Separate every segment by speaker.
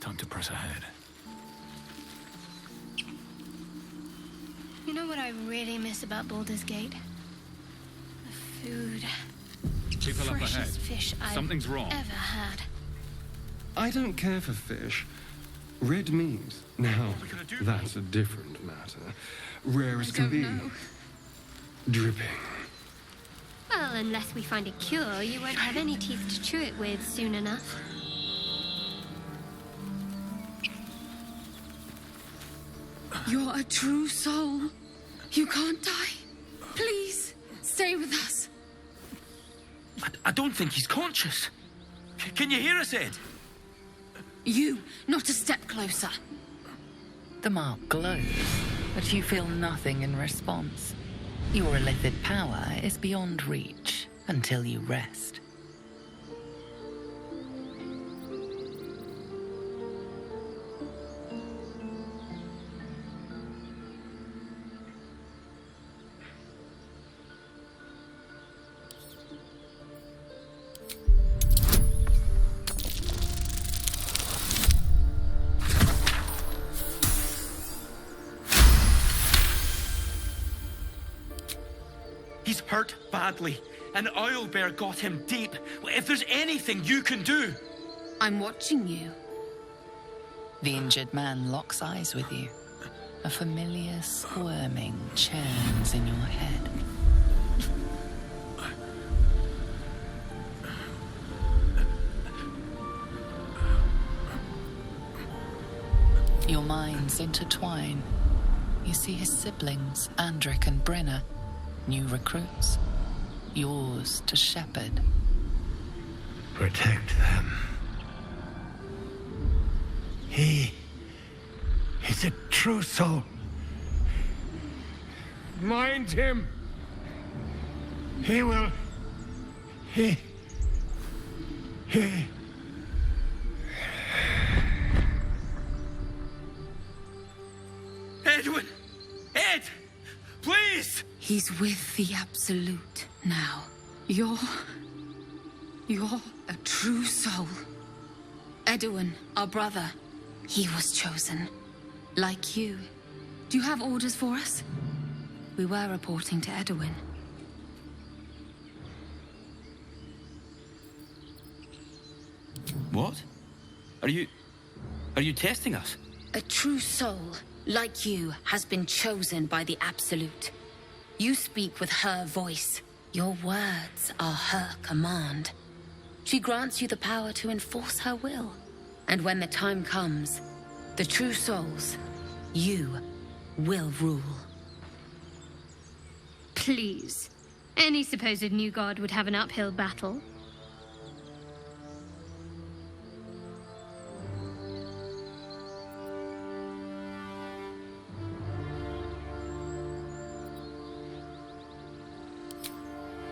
Speaker 1: Time to press ahead.
Speaker 2: You know what I really miss about Baldur's Gate? The food.
Speaker 1: People up ahead.
Speaker 2: Freshest fish I've
Speaker 1: Something's wrong.
Speaker 2: ever had.
Speaker 3: I don't care for fish. Red meat. Now,
Speaker 1: we gonna do?
Speaker 3: that's a different matter. Rare as can be.
Speaker 2: know.
Speaker 3: Dripping.
Speaker 2: Well, unless we find a cure, you won't have any teeth to chew it with soon enough.
Speaker 4: You're a true soul. You can't die. Please, stay with us.
Speaker 5: I don't think he's conscious. Can you hear us, Ed?
Speaker 4: You, not a step closer.
Speaker 6: The mark glows, but you feel nothing in response. Your illithid power is beyond reach until you rest.
Speaker 5: He's hurt badly. An owlbear got him deep. If there's anything you can do...
Speaker 4: I'm watching you.
Speaker 6: The injured man locks eyes with you. A familiar squirming churns in your head. Your minds intertwine. You see his siblings, Andric and Brenna, new recruits, yours to shepherd.
Speaker 7: Protect them. He is a true soul. Mind him. He will. He.
Speaker 5: Edwin! Ed! Please!
Speaker 4: He's with the Absolute now. You're a true soul. Edwin, our brother, he was chosen. Like you. Do you have orders for us? We were reporting to Edwin.
Speaker 5: What? Are you testing us?
Speaker 4: A true soul, like you, has been chosen by the Absolute. You speak with her voice. Your words are her command. She grants you the power to enforce her will. And when the time comes, the true souls, you will rule.
Speaker 2: Please. Any supposed new god would have an uphill battle.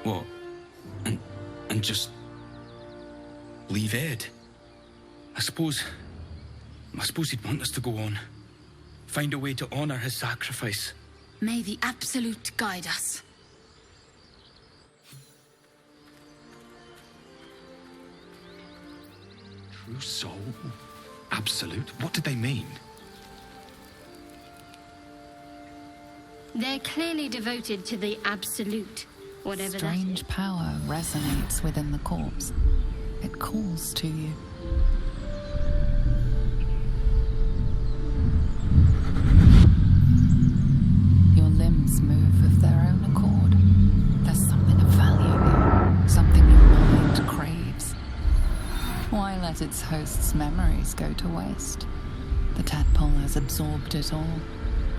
Speaker 5: What? And just... leave Ed? I suppose he'd want us to go on. Find a way to honor his sacrifice.
Speaker 4: May the Absolute guide us.
Speaker 1: True soul? Absolute? What did they mean?
Speaker 2: They're clearly devoted to the Absolute, whatever that is.
Speaker 6: Strange power resonates within the corpse. It calls to you. Your limbs move of their own accord. There's something of value here, something your mind craves. Why let its host's memories go to waste? The tadpole has absorbed it all.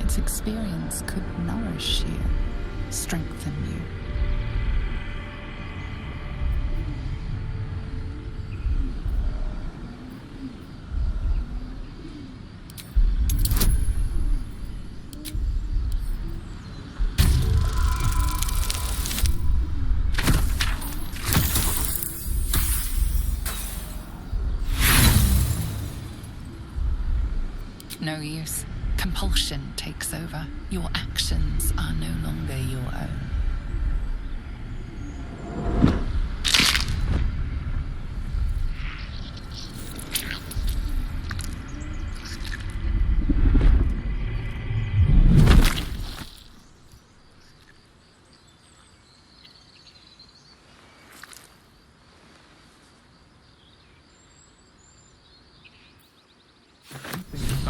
Speaker 6: Its experience could nourish you, strengthen you. No use. Compulsion takes over. Your actions are no longer your own.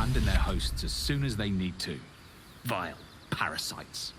Speaker 1: abandon their hosts as soon as they need to. Vile parasites.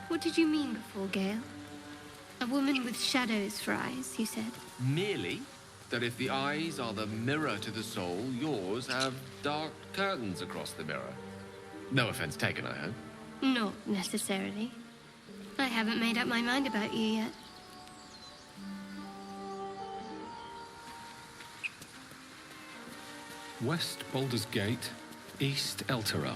Speaker 2: What did you mean before, Gale? A woman with shadows for eyes, you said?
Speaker 8: Merely that if the eyes are the mirror to the soul, yours have dark curtains across the mirror. No offense taken, I hope.
Speaker 2: Not necessarily. I haven't made up my mind about you yet.
Speaker 1: West Baldur's Gate, East Elturel.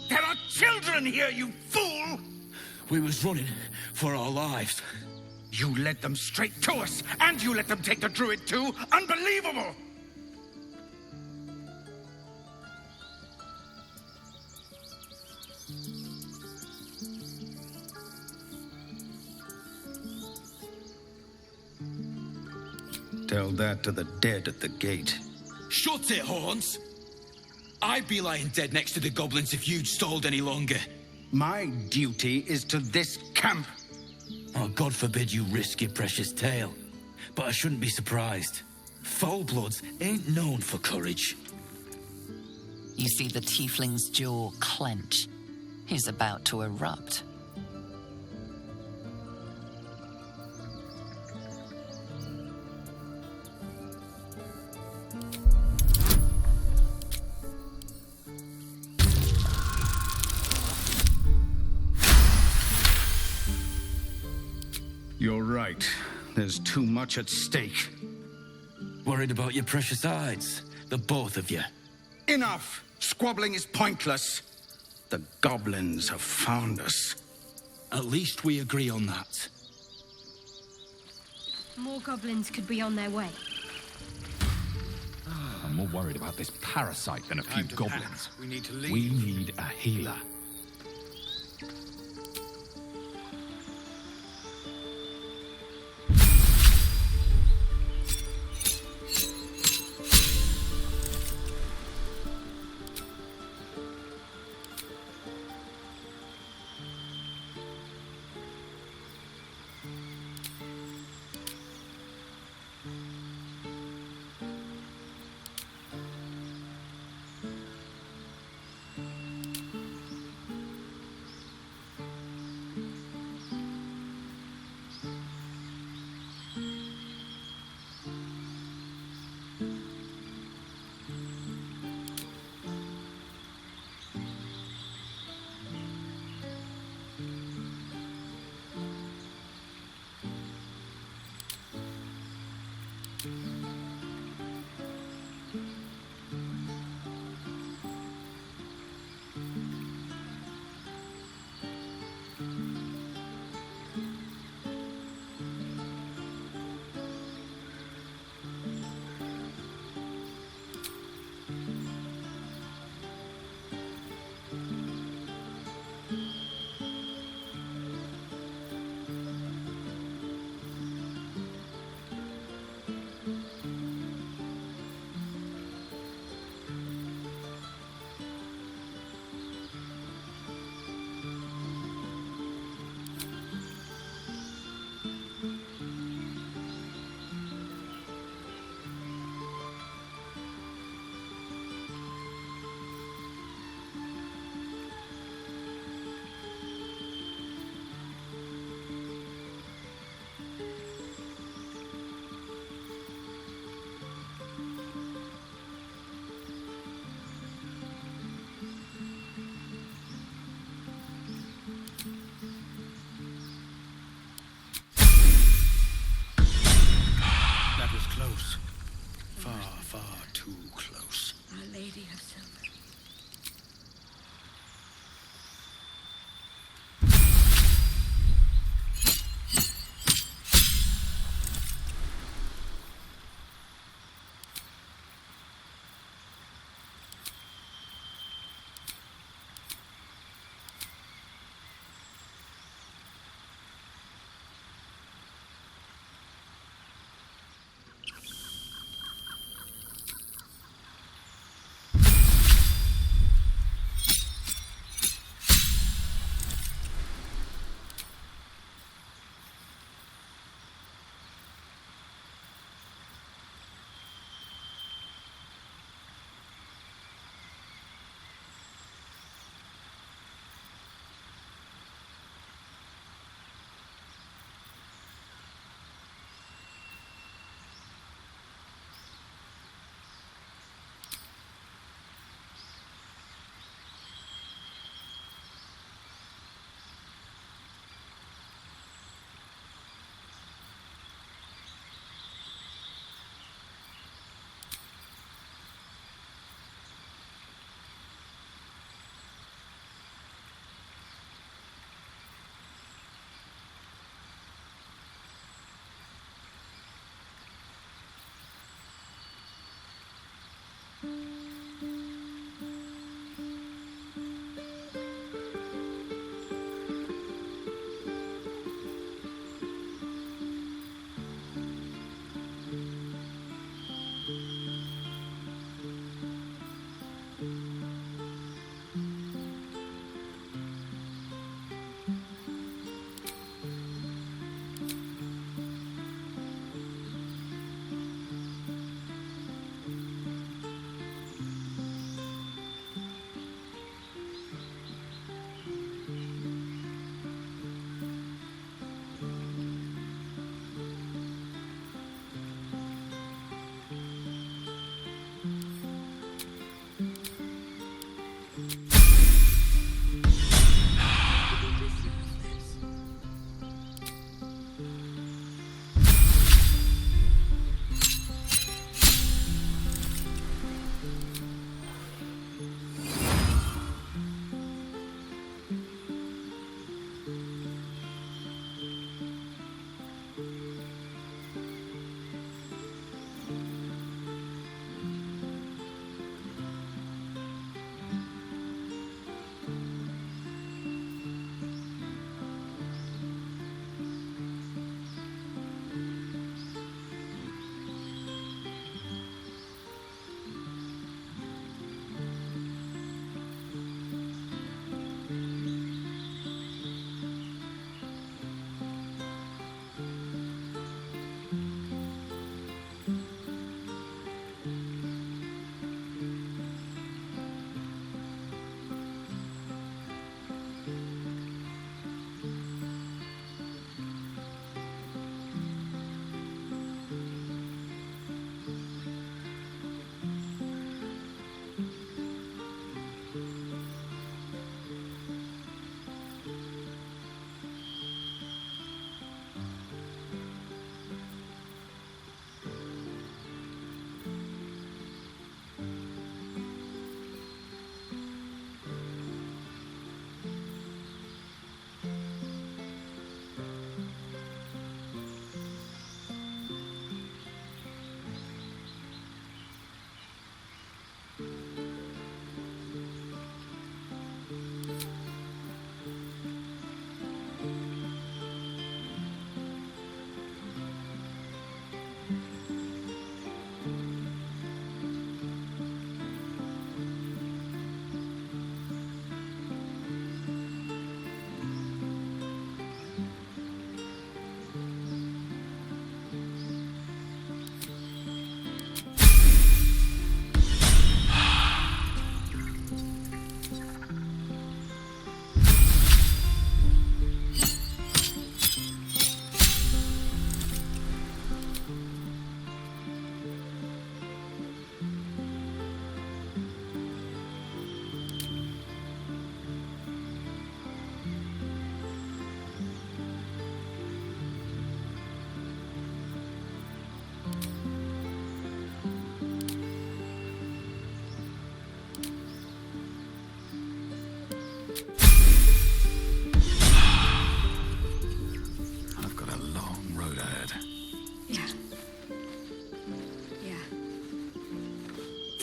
Speaker 7: There are children here, you fool!
Speaker 5: We was running for our lives.
Speaker 7: You led them straight to us, and you let them take the druid too? Unbelievable!
Speaker 3: Tell that to the dead at the gate.
Speaker 5: Shut it, Horns! I'd be lying dead next to the goblins if you'd stalled any longer.
Speaker 3: My duty is to this camp.
Speaker 5: Oh, God forbid you risk your precious tail. But I shouldn't be surprised. Foulbloods ain't known for courage.
Speaker 6: You see the tiefling's jaw clench. He's about to erupt.
Speaker 3: You're right. There's too much at stake.
Speaker 5: Worried about your precious hides? The both of you.
Speaker 3: Enough! Squabbling is pointless. The goblins have found us.
Speaker 5: At least we agree on that.
Speaker 2: More goblins could be on their way.
Speaker 1: I'm more worried about this parasite than a few goblins.
Speaker 3: We need to leave.
Speaker 1: We need a healer.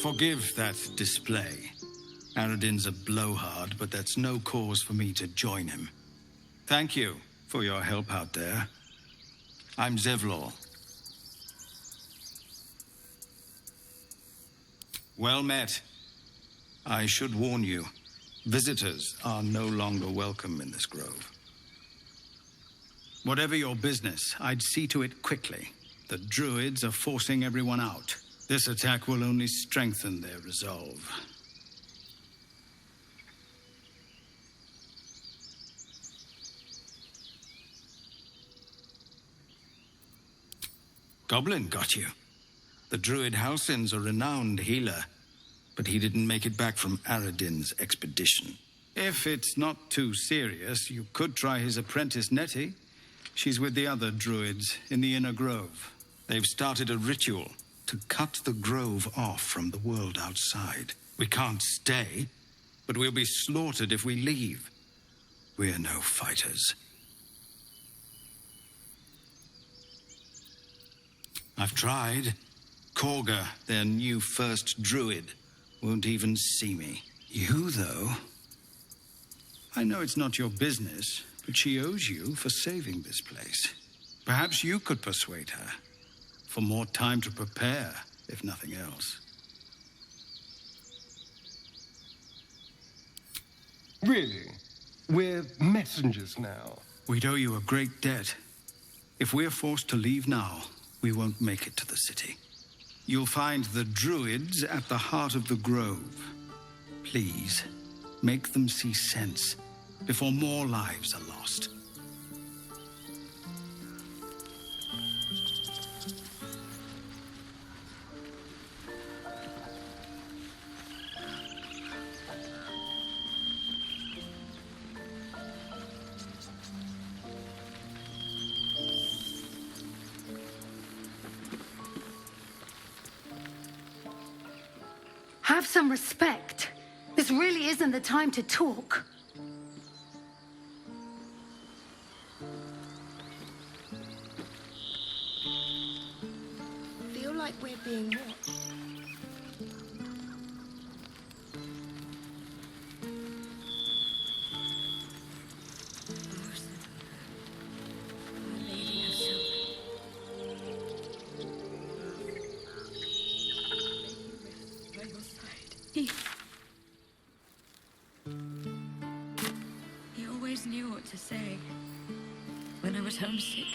Speaker 3: Forgive that display. Aradin's a blowhard, but that's no cause for me to join him. Thank you for your help out there. I'm Zevlor. Well met. I should warn you, visitors are no longer welcome in this grove. Whatever your business, I'd see to it quickly. The druids are forcing everyone out. This attack will only strengthen their resolve. Goblin got you. The druid Halsin's a renowned healer, but he didn't make it back from Aradin's expedition. If it's not too serious, you could try his apprentice Nettie. She's with the other druids in the inner grove. They've started a ritual to cut the grove off from the world outside. We can't stay, but we'll be slaughtered if we leave. We're no fighters. I've tried. Korga, their new first druid, won't even see me. You, though... I know it's not your business, but she owes you for saving this place. Perhaps you could persuade her. For more time to prepare, if nothing else.
Speaker 9: Really? We're messengers now.
Speaker 3: We'd owe you a great debt. If we're forced to leave now, we won't make it to the city. You'll find the druids at the heart of the grove. Please, make them see sense before more lives are lost.
Speaker 10: Have some respect. This really isn't the time to talk.
Speaker 11: Feel like we're being watched.
Speaker 12: He always knew what to say when I was homesick.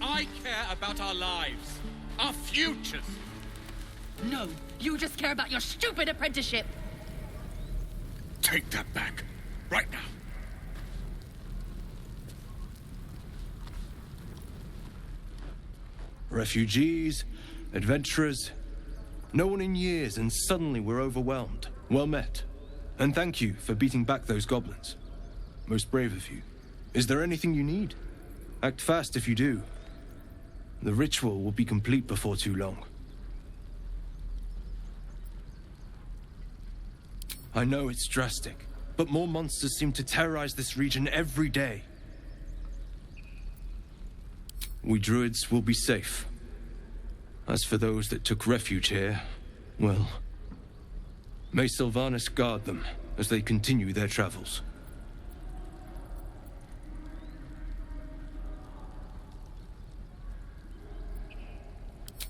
Speaker 13: I care about our lives, our futures.
Speaker 14: No, you just care about your stupid apprenticeship.
Speaker 13: Take that back, right now.
Speaker 9: Refugees, adventurers, no one in years, and suddenly we're overwhelmed. Well met. And thank you for beating back those goblins. Most brave of you. Is there anything you need? Act fast if you do. The ritual will be complete before too long. I know it's drastic, but more monsters seem to terrorize this region every day. We druids will be safe. As for those that took refuge here, well, may Sylvanas guard them as they continue their travels.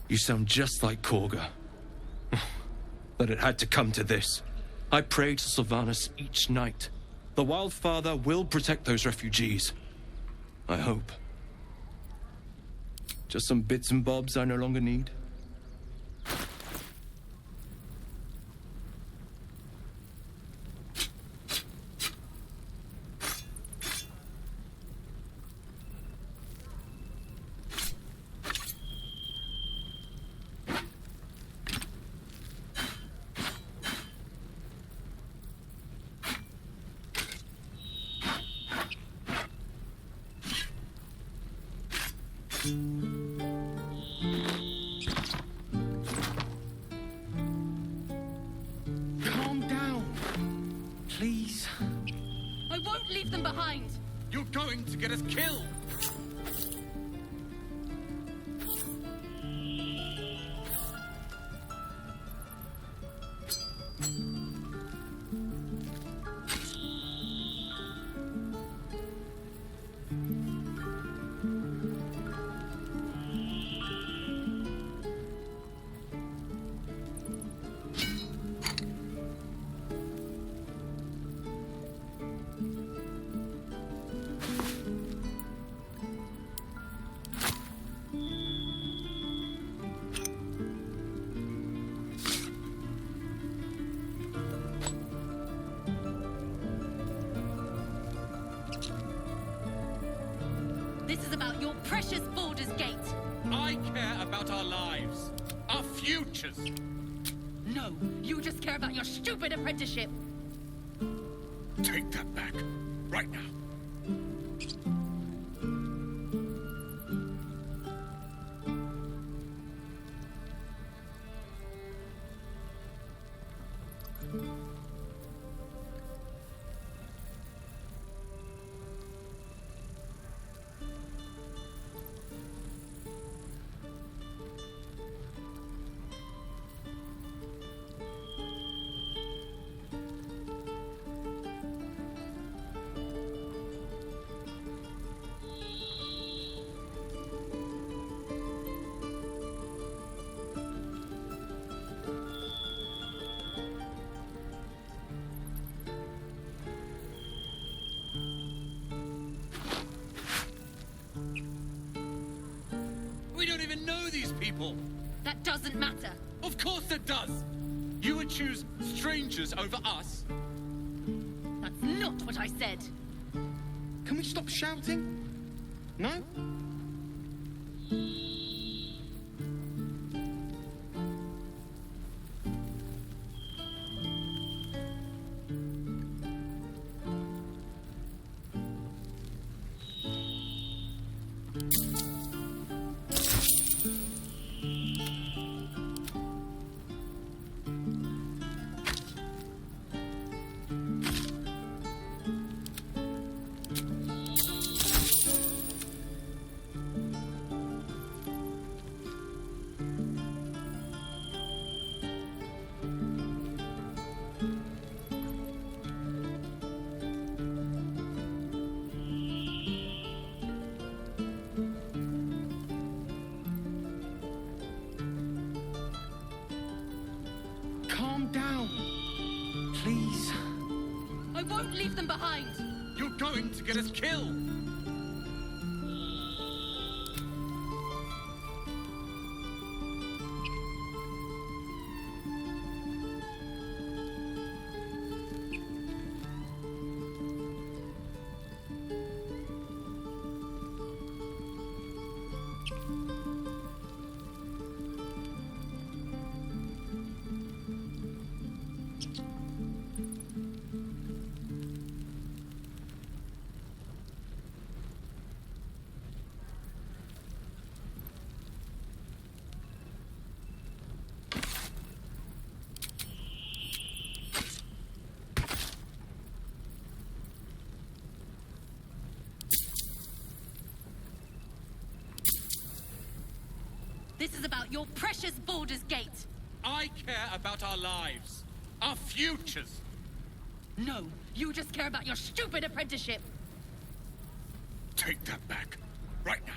Speaker 9: You sound just like Korga. That it had to come to this. I pray to Sylvanas each night. The Wildfather will protect those refugees. I hope. Just some bits and bobs I no longer need.
Speaker 7: Calm down.
Speaker 13: going to get us killed!
Speaker 14: This is about your precious Baldur's Gate.
Speaker 13: I care about our lives, our futures.
Speaker 14: No, you just care about your stupid apprenticeship.
Speaker 13: Take that back, right now. We don't even know these people.
Speaker 14: That doesn't matter.
Speaker 13: Of course it does. You would choose strangers over us.
Speaker 14: That's not what I said.
Speaker 7: Can we stop shouting? No? Calm down. Please.
Speaker 14: I won't leave them behind.
Speaker 13: You're going to get us killed.
Speaker 14: This is about your precious Baldur's Gate.
Speaker 13: I care about our lives, our futures.
Speaker 14: No, you just care about your stupid apprenticeship.
Speaker 13: Take that back, right now.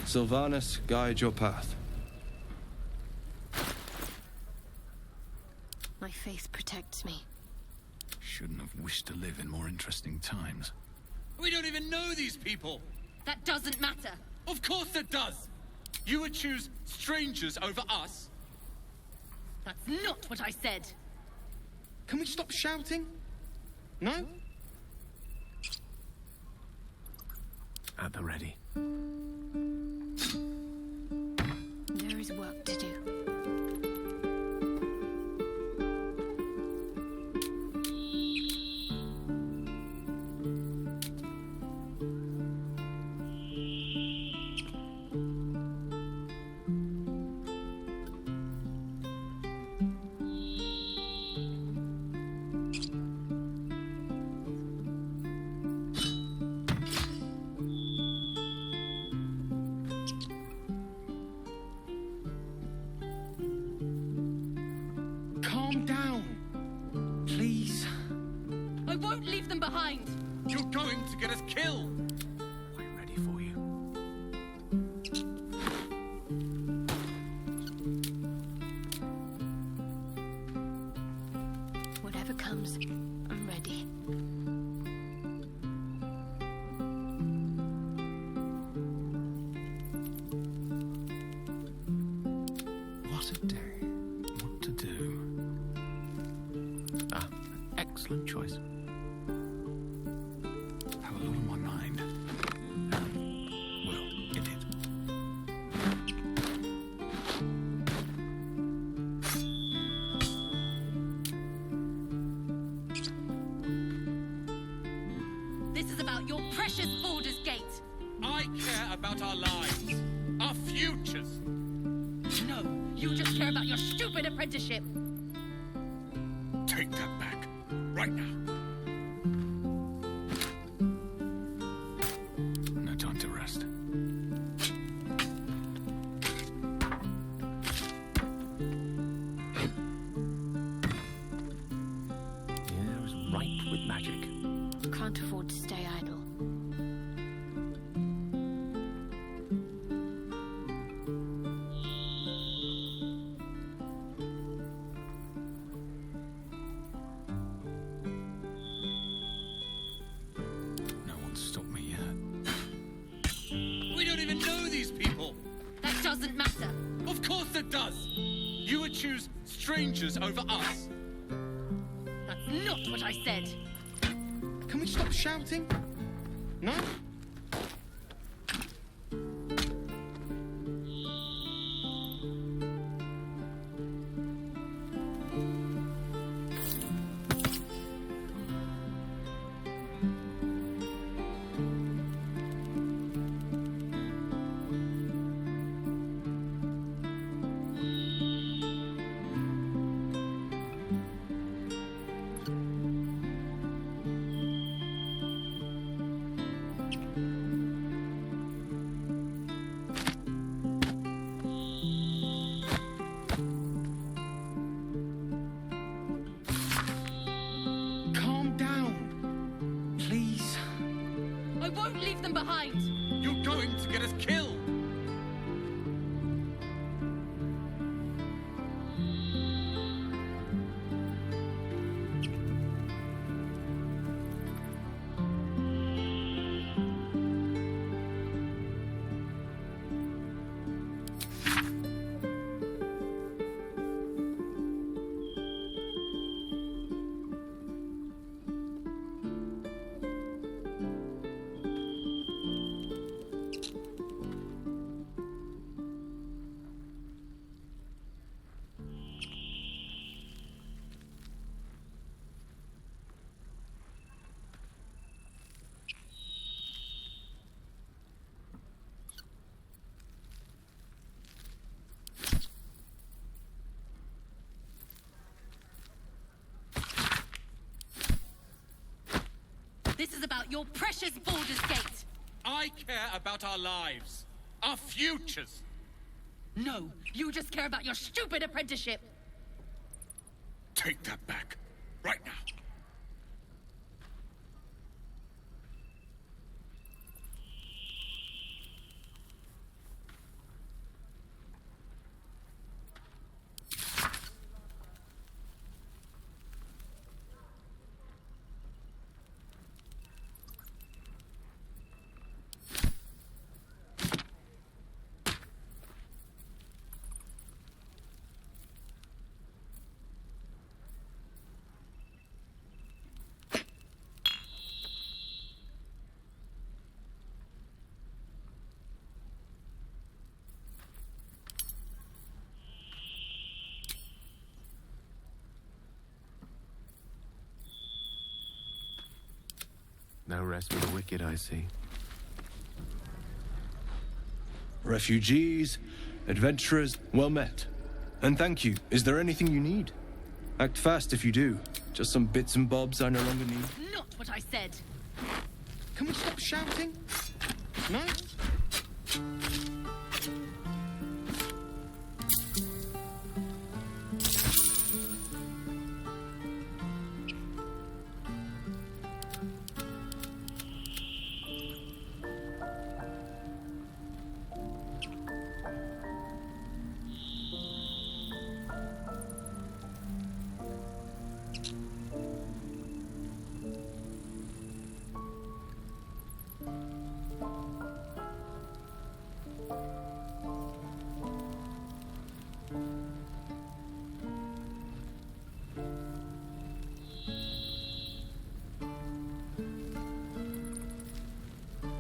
Speaker 9: Sylvanus, guide your path.
Speaker 2: My faith protects me.
Speaker 1: Shouldn't have wished to live in more interesting times.
Speaker 13: We don't even know these people.
Speaker 14: That doesn't matter.
Speaker 13: Of course it does. You would choose strangers over us.
Speaker 14: That's not what I said.
Speaker 7: Can we stop shouting? No?
Speaker 15: At the ready.
Speaker 2: There is work to do.
Speaker 7: Calm down. Please.
Speaker 14: I won't leave them behind.
Speaker 13: You're going to get us killed.
Speaker 15: Quite ready for you.
Speaker 2: Whatever comes, I'm ready.
Speaker 1: What a day. What to do?
Speaker 15: Ah, excellent choice.
Speaker 1: Have a lot on my mind. Well, in it.
Speaker 14: This is about your precious Baldur's Gate.
Speaker 13: I care about our lives, our futures.
Speaker 14: No, you just care about your stupid apprenticeship.
Speaker 7: Take that back. Right now.
Speaker 1: No time to rest.
Speaker 15: The air is ripe with magic.
Speaker 2: Can't afford to stay idle.
Speaker 1: No one's stopped me yet.
Speaker 13: We don't even know these people.
Speaker 14: That doesn't matter.
Speaker 13: Of course it does. You would choose strangers over us.
Speaker 14: That's not what I said.
Speaker 7: Can we stop shouting? No? Calm down. Please.
Speaker 14: I won't leave them behind.
Speaker 13: You're going to get us killed.
Speaker 14: This is about your precious Baldur's Gate.
Speaker 13: I care about our lives, our futures.
Speaker 14: No, you just care about your stupid apprenticeship.
Speaker 7: Take that back. Right now.
Speaker 15: No rest for the wicked, I see.
Speaker 9: Refugees, adventurers, well met. And thank you. Is there anything you need? Act fast if you do. Just some bits and bobs I no longer need.
Speaker 14: Not what I said.
Speaker 7: Can we stop shouting? No?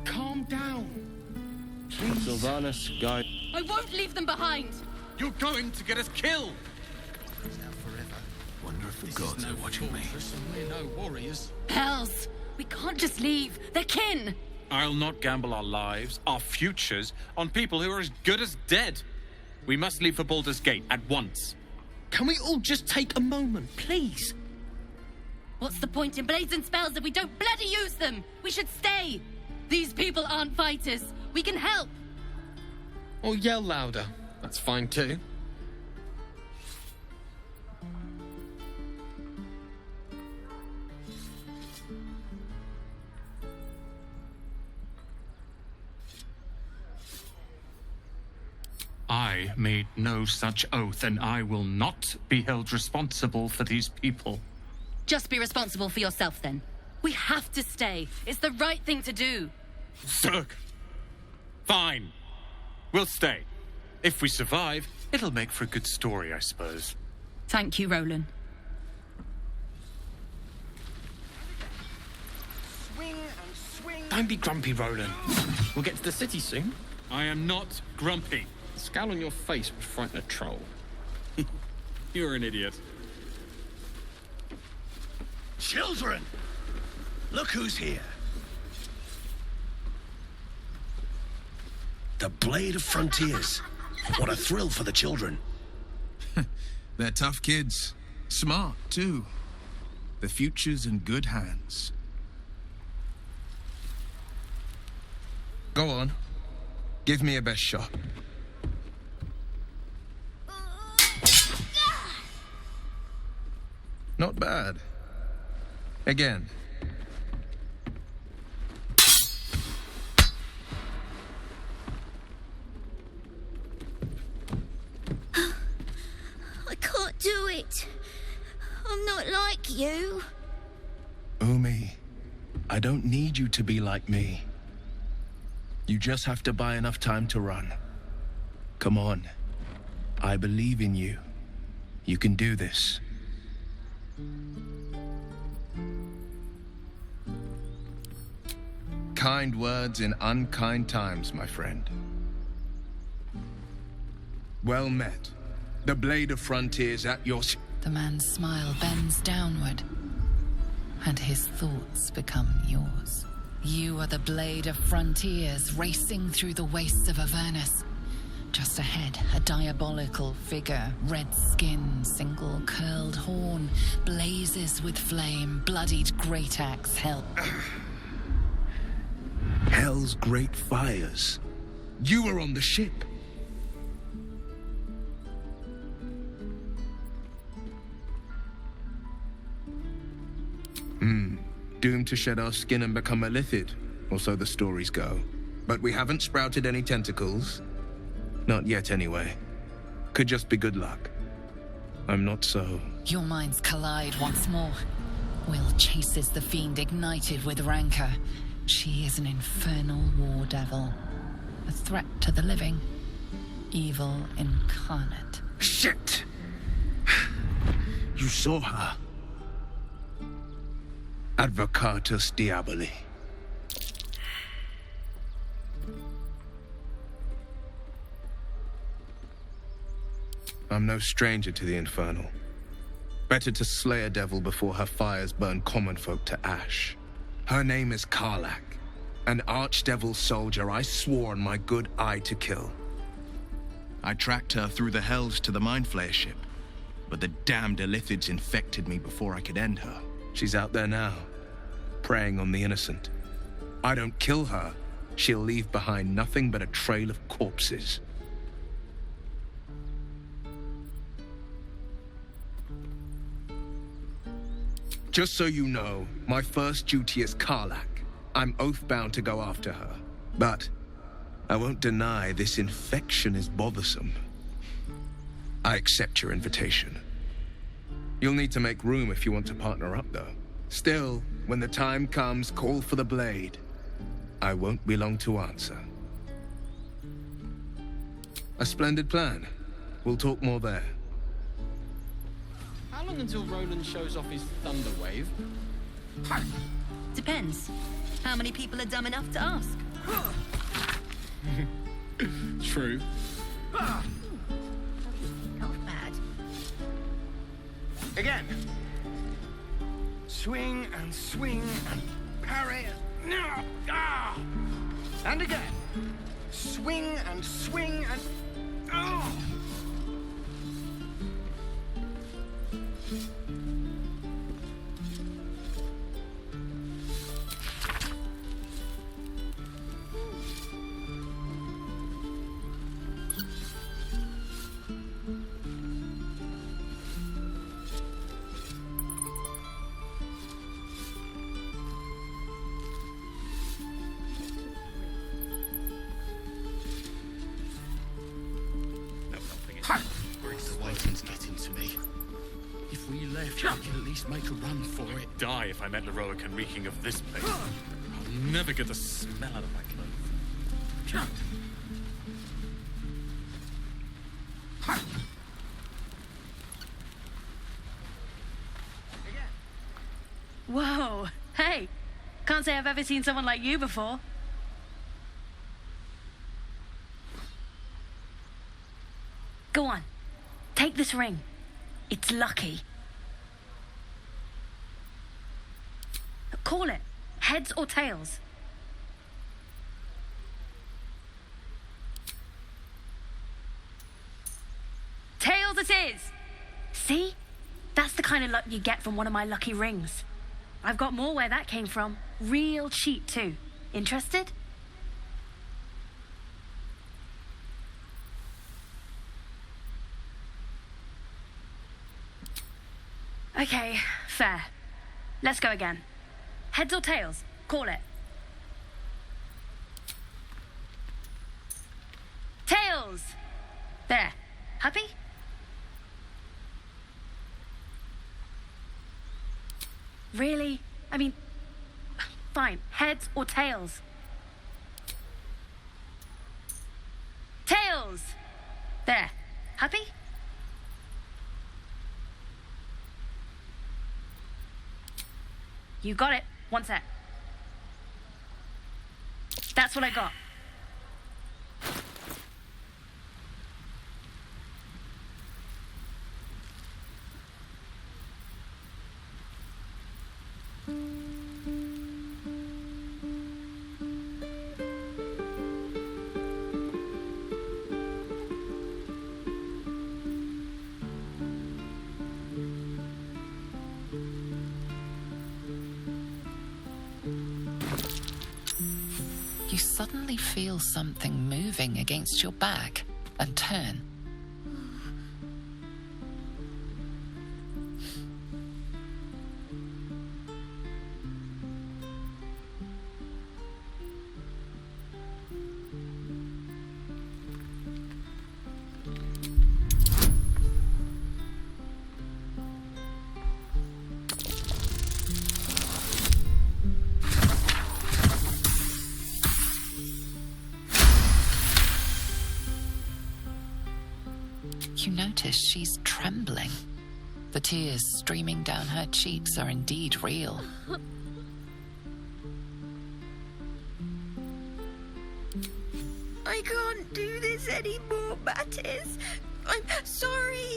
Speaker 7: Calm down. Please.
Speaker 9: Sylvanus, guide.
Speaker 14: I won't leave them behind.
Speaker 13: You're going to get us killed.
Speaker 15: Wonder if the gods are watching me.
Speaker 13: We're no warriors.
Speaker 14: Hells! We can't just leave. They're kin.
Speaker 1: I'll not gamble our lives, our futures, on people who are as good as dead. We must leave for Baldur's Gate at once.
Speaker 7: Can we all just take a moment, please?
Speaker 14: What's the point in blades and spells if we don't bloody use them? We should stay. These people aren't fighters. We can help.
Speaker 8: Or yell louder. That's fine too.
Speaker 1: I made no such oath, and I will not be held responsible for these people.
Speaker 14: Just be responsible for yourself then. We have to stay. It's the right thing to do.
Speaker 1: Zerg. Fine. We'll stay. If we survive, it'll make for a good story, I suppose.
Speaker 14: Thank you, Roland.
Speaker 7: Swing and swing.
Speaker 8: Don't be grumpy, Roland. We'll get to the city soon.
Speaker 1: I am not grumpy.
Speaker 8: The scowl on your face would frighten a troll.
Speaker 1: You're an idiot.
Speaker 7: Children! Look who's here. The Blade of Frontiers. What a thrill for the children.
Speaker 16: They're tough kids. Smart, too. The future's in good hands. Go on. Give me a best shot. Not bad. Again.
Speaker 11: I can't do it. I'm not like you.
Speaker 16: Umi, I don't need you to be like me. You just have to buy enough time to run. Come on. I believe in you. You can do this. Kind words in unkind times, my friend. Well met. The Blade of Frontiers at your...
Speaker 6: The man's smile bends downward, and his thoughts become yours. You are the Blade of Frontiers, racing through the wastes of Avernus. Just ahead, a diabolical figure, red skin, single curled horn, blazes with flame, bloodied great axe held.
Speaker 16: Hell's great fires. You were on the ship. Doomed to shed our skin and become a lithid, or so the stories go. But we haven't sprouted any tentacles. Not yet, anyway. Could just be good luck. I'm not so...
Speaker 6: Your minds collide once more. Will chases the fiend ignited with rancor. She is an infernal war devil. A threat to the living. Evil incarnate.
Speaker 16: Shit! You saw her. Advocatus Diaboli. I'm no stranger to the Infernal. Better to slay a devil before her fires burn common folk to ash. Her name is Karlak, an archdevil soldier I swore on my good eye to kill. I tracked her through the Hells to the Mind Flayer ship, but the damned Illithids infected me before I could end her. She's out there now, preying on the innocent. I don't kill her, she'll leave behind nothing but a trail of corpses. Just so you know, my first duty is Karlak. I'm oath-bound to go after her. But I won't deny this infection is bothersome. I accept your invitation. You'll need to make room if you want to partner up, though. Still, when the time comes, call for the blade. I won't be long to answer. A splendid plan. We'll talk more there.
Speaker 13: How long until Roland shows off his thunder wave?
Speaker 14: Depends. How many people are dumb enough to ask?
Speaker 13: True.
Speaker 14: Not bad.
Speaker 7: Again. Swing and parry. Ah! And again. Swing and oh!
Speaker 13: If we left, we could at least make a run for it. Die if I met Leroic and reeking of this place. I'll never get the smell out of my clothes.
Speaker 14: Whoa! Hey! Can't say I've ever seen someone like you before. Go on. Take this ring. It's lucky. Call it. Heads or tails? Tails it is! See? That's the kind of luck you get from one of my lucky rings. I've got more where that came from. Real cheap, too. Interested? Okay, fair. Let's go again. Heads or tails? Call it. Tails! There. Happy? Really? I mean, fine. Heads or tails? Tails! There. Happy? You got it. One sec. That's what I got.
Speaker 6: You suddenly feel something moving against your back and turn. You notice she's trembling. The tears streaming down her cheeks are indeed real.
Speaker 11: I can't do this anymore, Mattis. I'm sorry.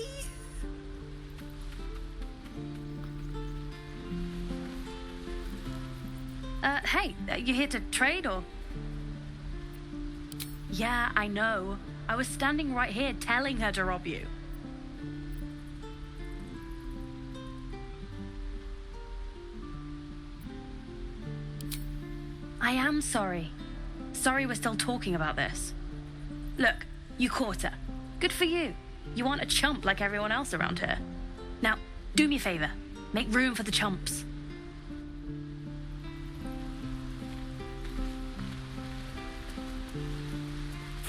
Speaker 14: Hey, you here to trade or? Yeah, I know. I was standing right here telling her to rob you. I am sorry. Sorry we're still talking about this. Look, you caught her. Good for you. You aren't a chump like everyone else around here. Now, do me a favor. Make room for the chumps.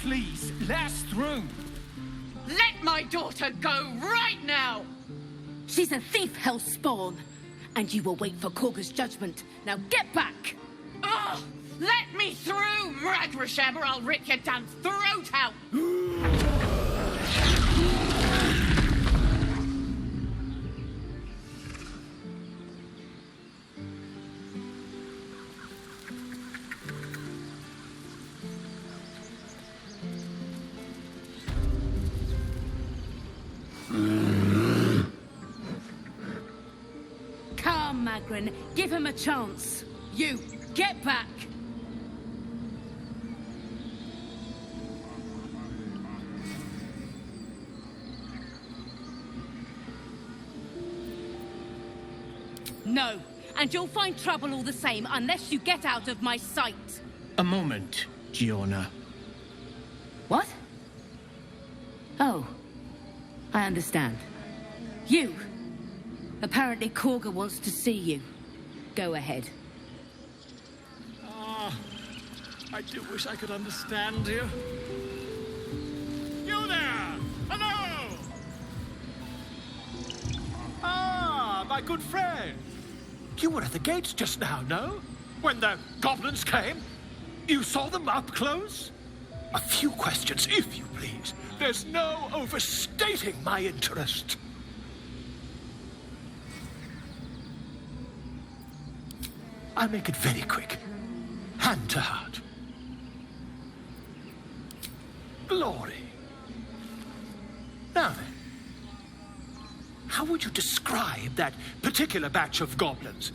Speaker 7: Please, let us through.
Speaker 17: Let my daughter go right now!
Speaker 4: She's a thief, hellspawn. And you will wait for Korga's judgment. Now get back!
Speaker 17: Oh, let me through, Ragrasham, or I'll rip your damn throat out!
Speaker 4: Come, Magrin. Give him a chance. You, get back! No, and you'll find trouble all the same unless you get out of my sight.
Speaker 16: A moment, Giorna.
Speaker 4: What? Oh, I understand. You! Apparently Korga wants to see you. Go ahead.
Speaker 13: I do wish I could understand you. You there! Hello!
Speaker 7: Ah, my good friend. You were at the gates just now, no? When the goblins came? You saw them up close? A few questions, if you please. There's no overstating my interest. I'll make it very quick. Hand to heart. Glory. Now then, how would you describe that particular batch of goblins?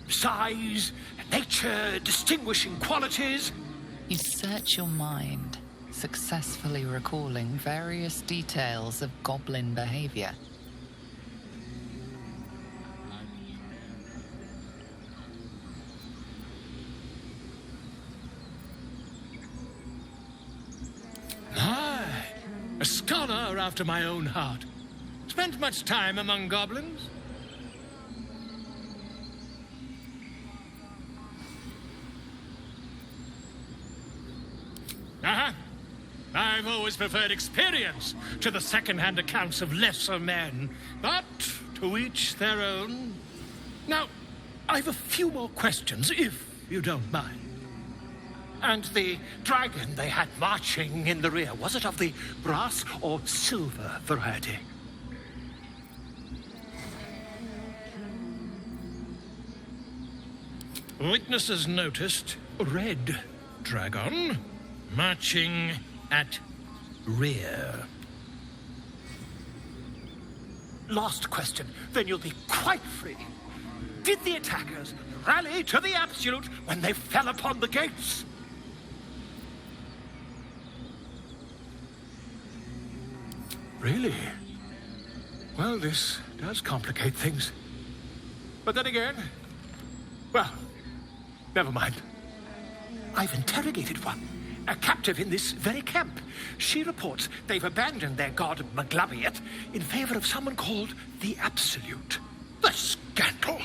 Speaker 7: Size, nature, distinguishing qualities?
Speaker 6: You search your mind, successfully recalling various details of goblin behavior.
Speaker 7: A scholar after my own heart. Spent much time among goblins? I've always preferred experience to the second-hand accounts of lesser men. But to each their own. Now, I've a few more questions, if you don't mind. And the dragon they had marching in the rear, was it of the brass or silver variety? Witnesses noticed a red dragon marching at rear. Last question, then you'll be quite free. Did the attackers rally to the absolute when they fell upon the gates? Really? Well, this does complicate things. But then again, well, never mind. I've interrogated one, a captive in this very camp. She reports they've abandoned their god Maglabiet in favor of someone called the Absolute. The scandal!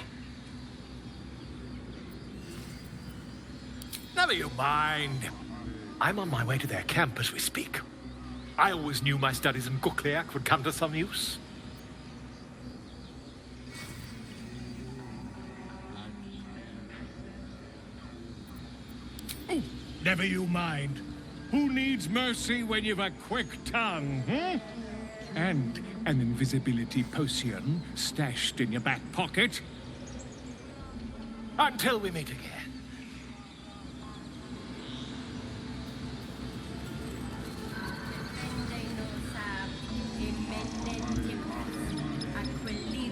Speaker 7: Never you mind. I'm on my way to their camp as we speak. I always knew my studies in Gukliak would come to some use. Never you mind. Who needs mercy when you've a quick tongue, hmm? And an invisibility potion stashed in your back pocket. Until we meet again.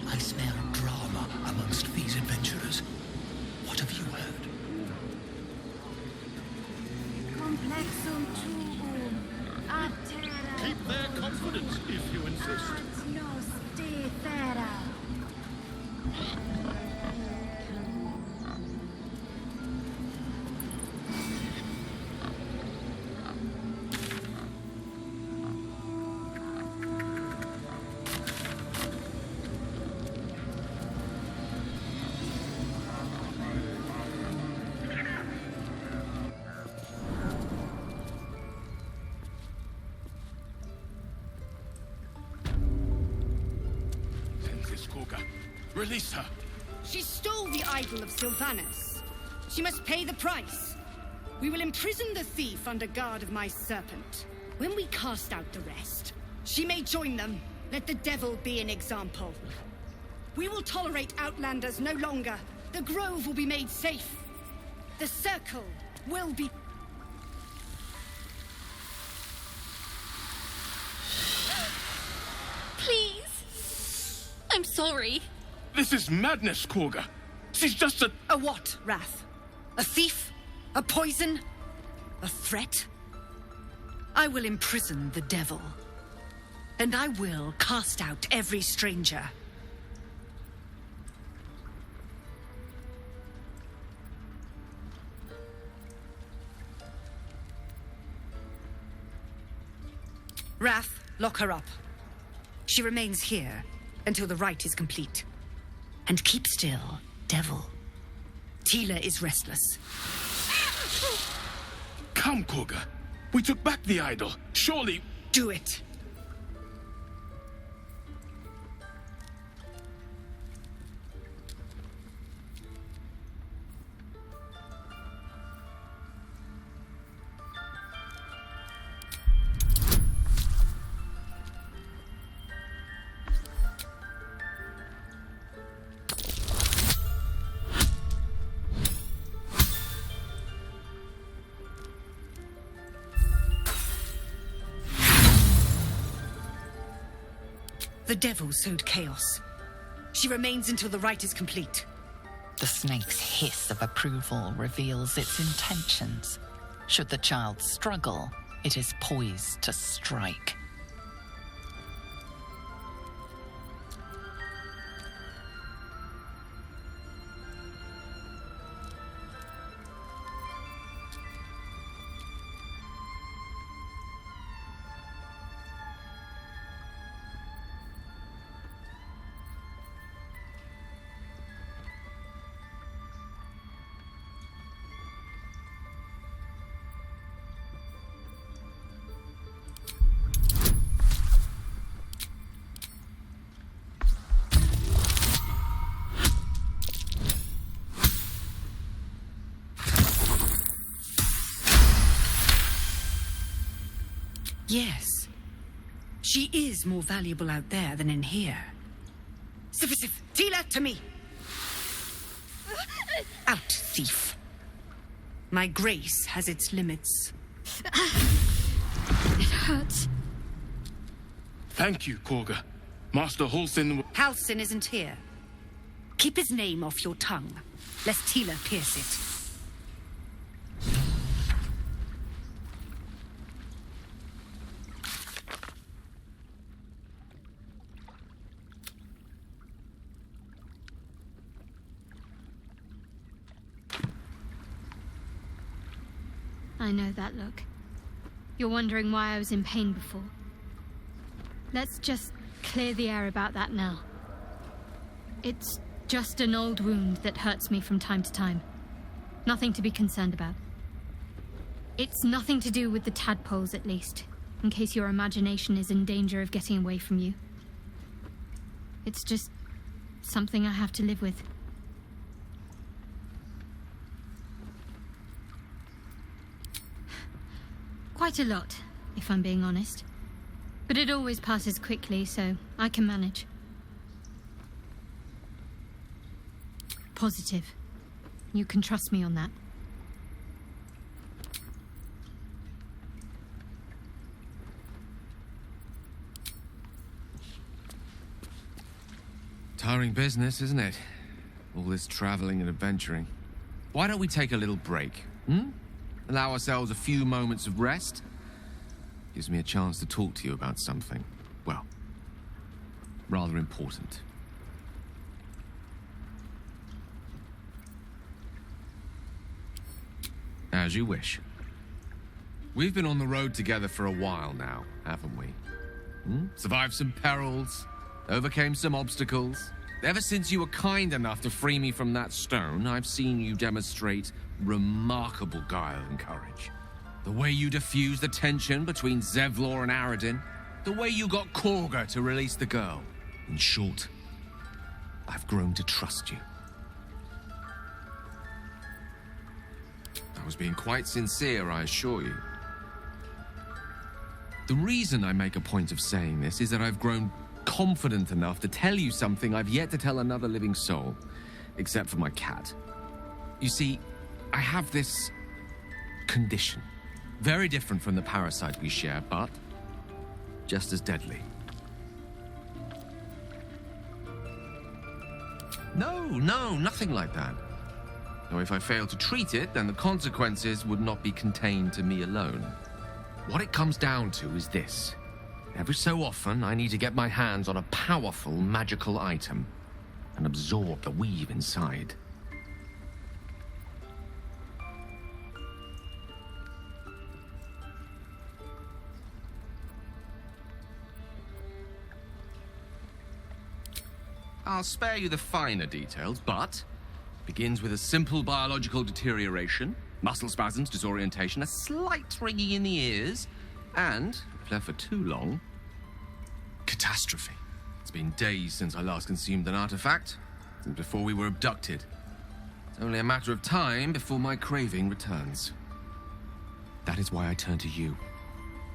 Speaker 16: I smell drama amongst these adventurers. What have you heard?
Speaker 7: Keep their confidence if you insist.
Speaker 16: Release her.
Speaker 18: She stole the idol of Sylvanus. She must pay the price. We will imprison the thief under guard of my serpent. When we cast out the rest, she may join them. Let the devil be an example. We will tolerate outlanders no longer. The grove will be made safe. The circle will be...
Speaker 2: Please. I'm sorry.
Speaker 16: This is madness, Korga. She's just a...
Speaker 18: A what, Wrath? A thief? A poison? A threat? I will imprison the devil. And I will cast out every stranger. Wrath, lock her up. She remains here until the rite is complete. And keep still, devil. Tila is restless.
Speaker 16: Come, Korga. We took back the idol. Surely...
Speaker 18: Do it. The devil sowed chaos. She remains until the rite is complete.
Speaker 6: The snake's hiss of approval reveals its intentions. Should the child struggle, it is poised to strike.
Speaker 18: Yes. She is more valuable out there than in here. Sif, Tila, to me! Out, thief. My grace has its limits.
Speaker 2: It hurts.
Speaker 16: Thank you, Korga. Master Halsin...
Speaker 18: Halsin isn't here. Keep his name off your tongue, lest Tila pierce it.
Speaker 2: I know that look. You're wondering why I was in pain before. Let's just clear the air about that now. It's just an old wound that hurts me from time to time. Nothing to be concerned about. It's nothing to do with the tadpoles, at least, in case your imagination is in danger of getting away from you. It's just something I have to live with. Quite a lot, if I'm being honest. But it always passes quickly, so I can manage. Positive. You can trust me on that.
Speaker 8: Tiring business, isn't it? All this traveling and adventuring. Why don't we take a little break, hmm? allow ourselves a few moments of rest. Gives me a chance to talk to you about something, well, rather important. As you wish. We've been on the road together for a while now, haven't we? Survived some perils, overcame some obstacles. Ever since you were kind enough to free me from that stone, I've seen you demonstrate remarkable guile and courage. The way you diffused the tension between Zevlor and Aradin, the way you got Korga to release the girl. In short, I've grown to trust you. I was being quite sincere, I assure you. The reason I make a point of saying this is that I've grown confident enough to tell you something I've yet to tell another living soul, except for my cat. You see, I have this condition, very different from the parasite we share, but just as deadly. No, nothing like that. Now, if I fail to treat it, then the consequences would not be contained to me alone. What it comes down to is this. Every so often, I need to get my hands on a powerful magical item and absorb the weave inside. I'll spare you the finer details, but it begins with a simple biological deterioration, muscle spasms, disorientation, a slight ringing in the ears, and, if left for too long, catastrophe. It's been days since I last consumed an artifact, since before we were abducted. It's only a matter of time before my craving returns. That is why I turn to you.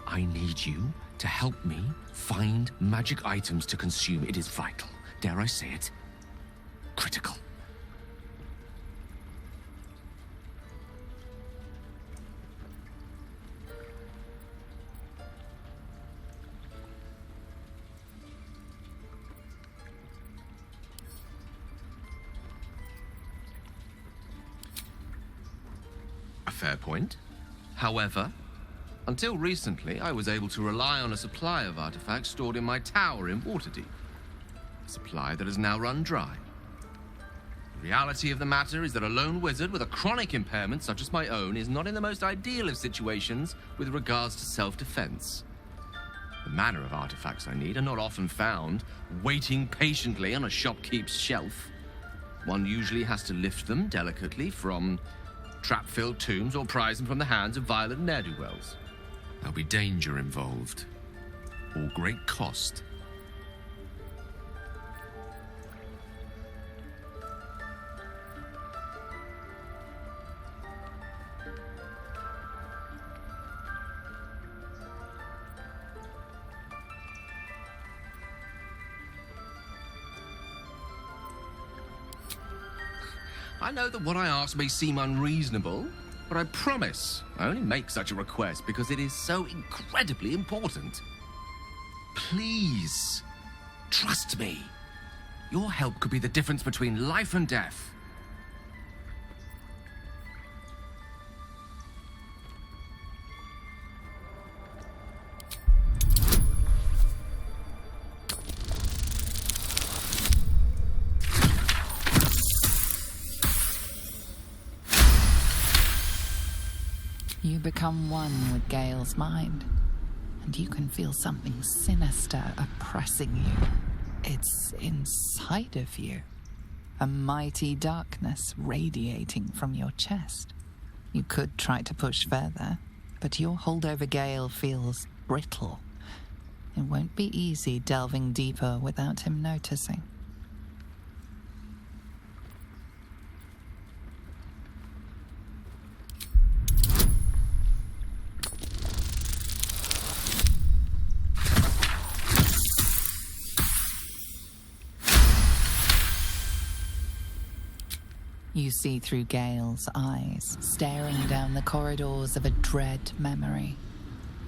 Speaker 8: I need you to help me find magic items to consume. It is vital. Dare I say it? Critical. A fair point. However, until recently, I was able to rely on a supply of artifacts stored in my tower in Waterdeep. A supply that has now run dry. The reality of the matter is that a lone wizard with a chronic impairment such as my own is not in the most ideal of situations with regards to self-defense. The manner of artifacts I need are not often found waiting patiently on a shopkeep's shelf. One usually has to lift them delicately from trap-filled tombs or prise them from the hands of violent ne'er-do-wells. There'll be danger involved, or great cost. I know that what I ask may seem unreasonable, but I promise I only make such a request because it is so incredibly important. Please, trust me. Your help could be the difference between life and death.
Speaker 6: You become one with Gale's mind, and you can feel something sinister oppressing you. It's inside of you, a mighty darkness radiating from your chest. You could try to push further, but your hold over Gale feels brittle. It won't be easy delving deeper without him noticing. You see through Gale's eyes, staring down the corridors of a dread memory.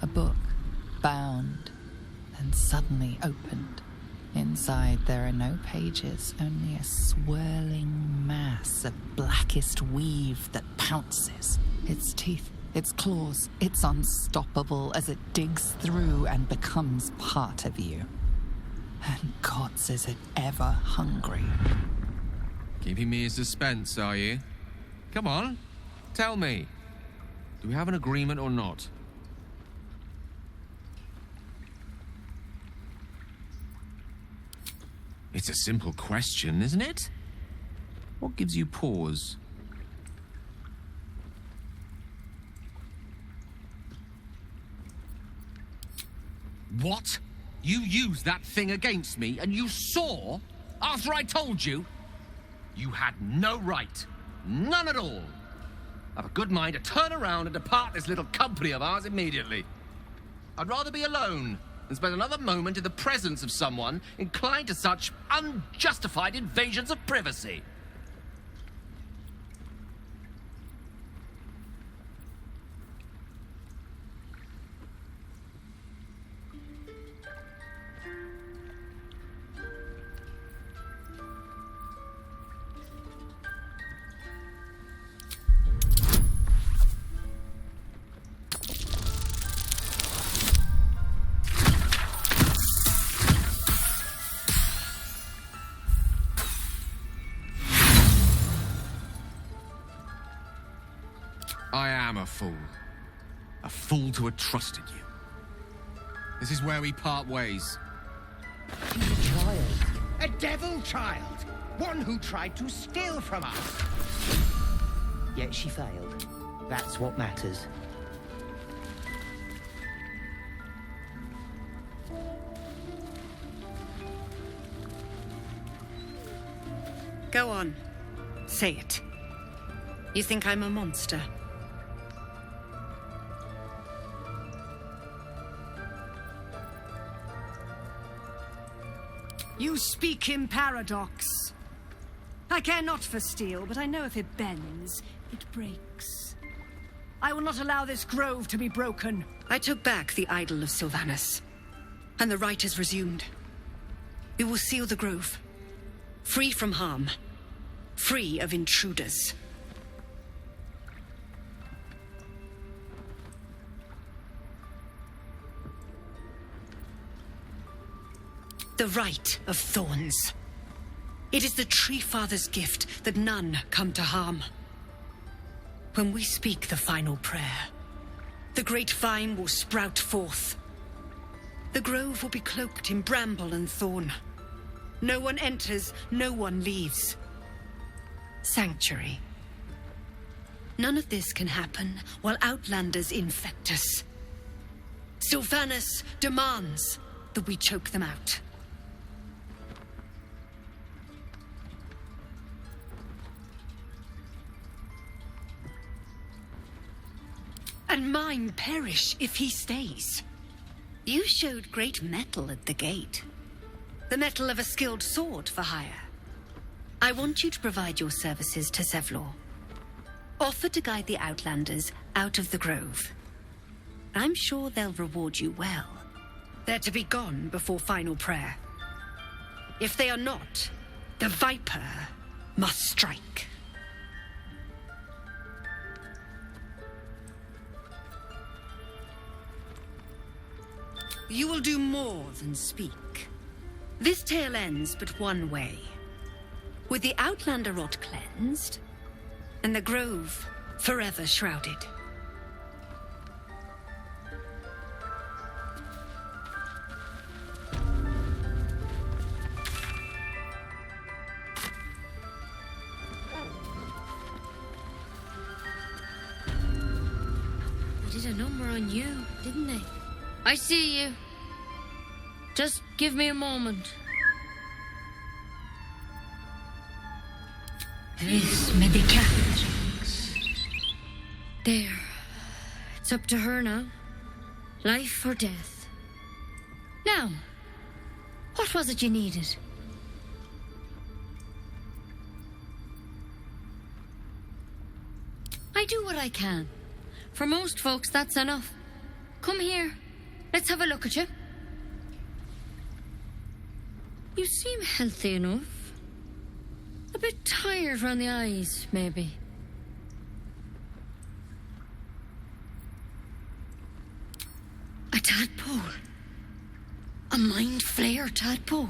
Speaker 6: A book, bound, and suddenly opened. Inside there are no pages, only a swirling mass of blackest weave that pounces, its teeth Its claws, it's unstoppable as it digs through and becomes part of you. And gods, is it ever hungry.
Speaker 8: Keeping me in suspense, are you? Come on, tell me. Do we have an agreement or not? It's a simple question, isn't it? What gives you pause? What? You used that thing against me, and you saw, after I told you? You had no right. None at all. I've a good mind to turn around and depart this little company of ours immediately. I'd rather be alone than spend another moment in the presence of someone inclined to such unjustified invasions of privacy. I am a fool. A fool to have trusted you. This is where we part ways.
Speaker 19: She's a child. A devil child. One who tried to steal from us. Yet she failed. That's what matters.
Speaker 18: Go on. Say it. You think I'm a monster? You speak in paradox. I care not for steel, but I know if it bends, it breaks. I will not allow this grove to be broken. I took back the idol of Sylvanus, and the rite is resumed. We will seal the grove, free from harm, free of intruders. The Rite of Thorns. It is the Tree Father's gift that none come to harm. When we speak the final prayer, the great vine will sprout forth. The grove will be cloaked in bramble and thorn. No one enters, no one leaves. Sanctuary. None of this can happen while outlanders infect us. Sylvanus demands that we choke them out. And mine perish if he stays. You showed great mettle at the gate. The mettle of a skilled sword for hire. I want you to provide your services to Zevlor. Offer to guide the Outlanders out of the grove. I'm sure they'll reward you well. They're to be gone before final prayer. If they are not, the Viper must strike. You will do more than speak. This tale ends but one way. With the Outlander rot cleansed, and the grove forever shrouded.
Speaker 12: They did a number on you, didn't they? I see you. Just give me a moment.
Speaker 18: Vis medicatrix.
Speaker 12: There. It's up to her now. Life or death. Now, what was it you needed? I do what I can. For most folks, that's enough. Come here. Let's have a look at you. You seem healthy enough. A bit tired round the eyes, maybe. A tadpole. A mind flayer tadpole.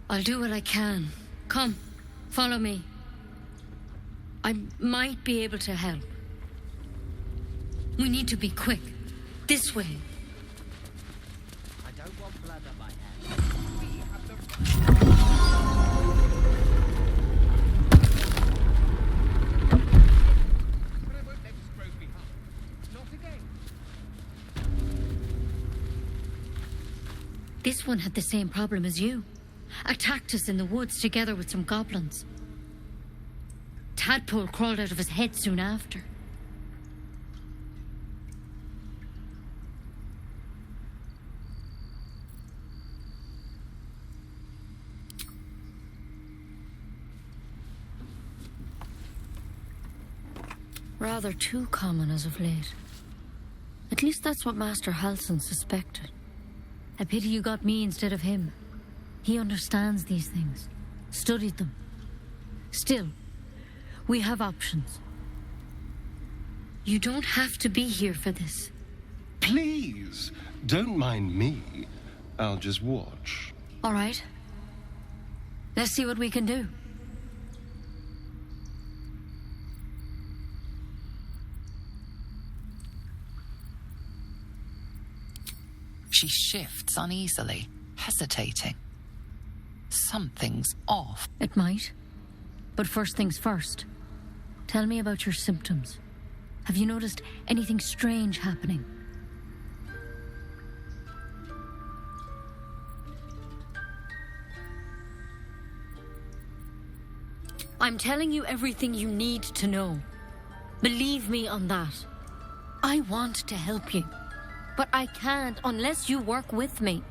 Speaker 12: I'll do what I can. Come, follow me. I might be able to help. We need to be quick. This way.
Speaker 19: I don't want blood on my hands. We have the... But I won't let us grow behind. Not again.
Speaker 12: This one had the same problem as you. Attacked us in the woods together with some goblins. Tadpole crawled out of his head soon after. Rather too common as of late. At least that's what Master Halsin suspected. A pity you got me instead of him. He understands these things. Studied them. Still, we have options. You don't have to be here for this.
Speaker 20: Please, don't mind me. I'll just watch.
Speaker 12: All right. Let's see what we can do.
Speaker 6: She shifts uneasily, hesitating. Something's off.
Speaker 12: It might. But first things first. Tell me about your symptoms. Have you noticed anything strange happening? I'm telling you everything you need to know. Believe me on that. I want to help you, but I can't unless you work with me.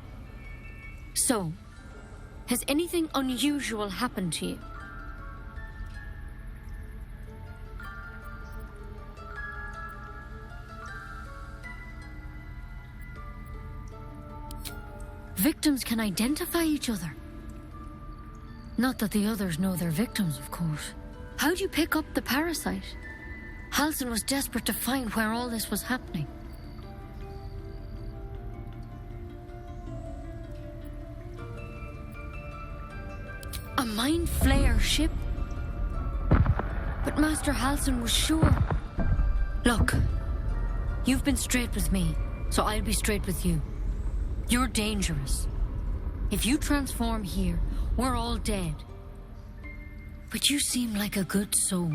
Speaker 12: So, has anything unusual happened to you? Victims can identify each other. Not that the others know they're victims, of course. How'd you pick up the parasite? Halsin was desperate to find where all this was happening. A mind flayer ship? But Master Halsin was sure. Look, you've been straight with me, so I'll be straight with you. You're dangerous. If you transform here, we're all dead. But you seem like a good soul.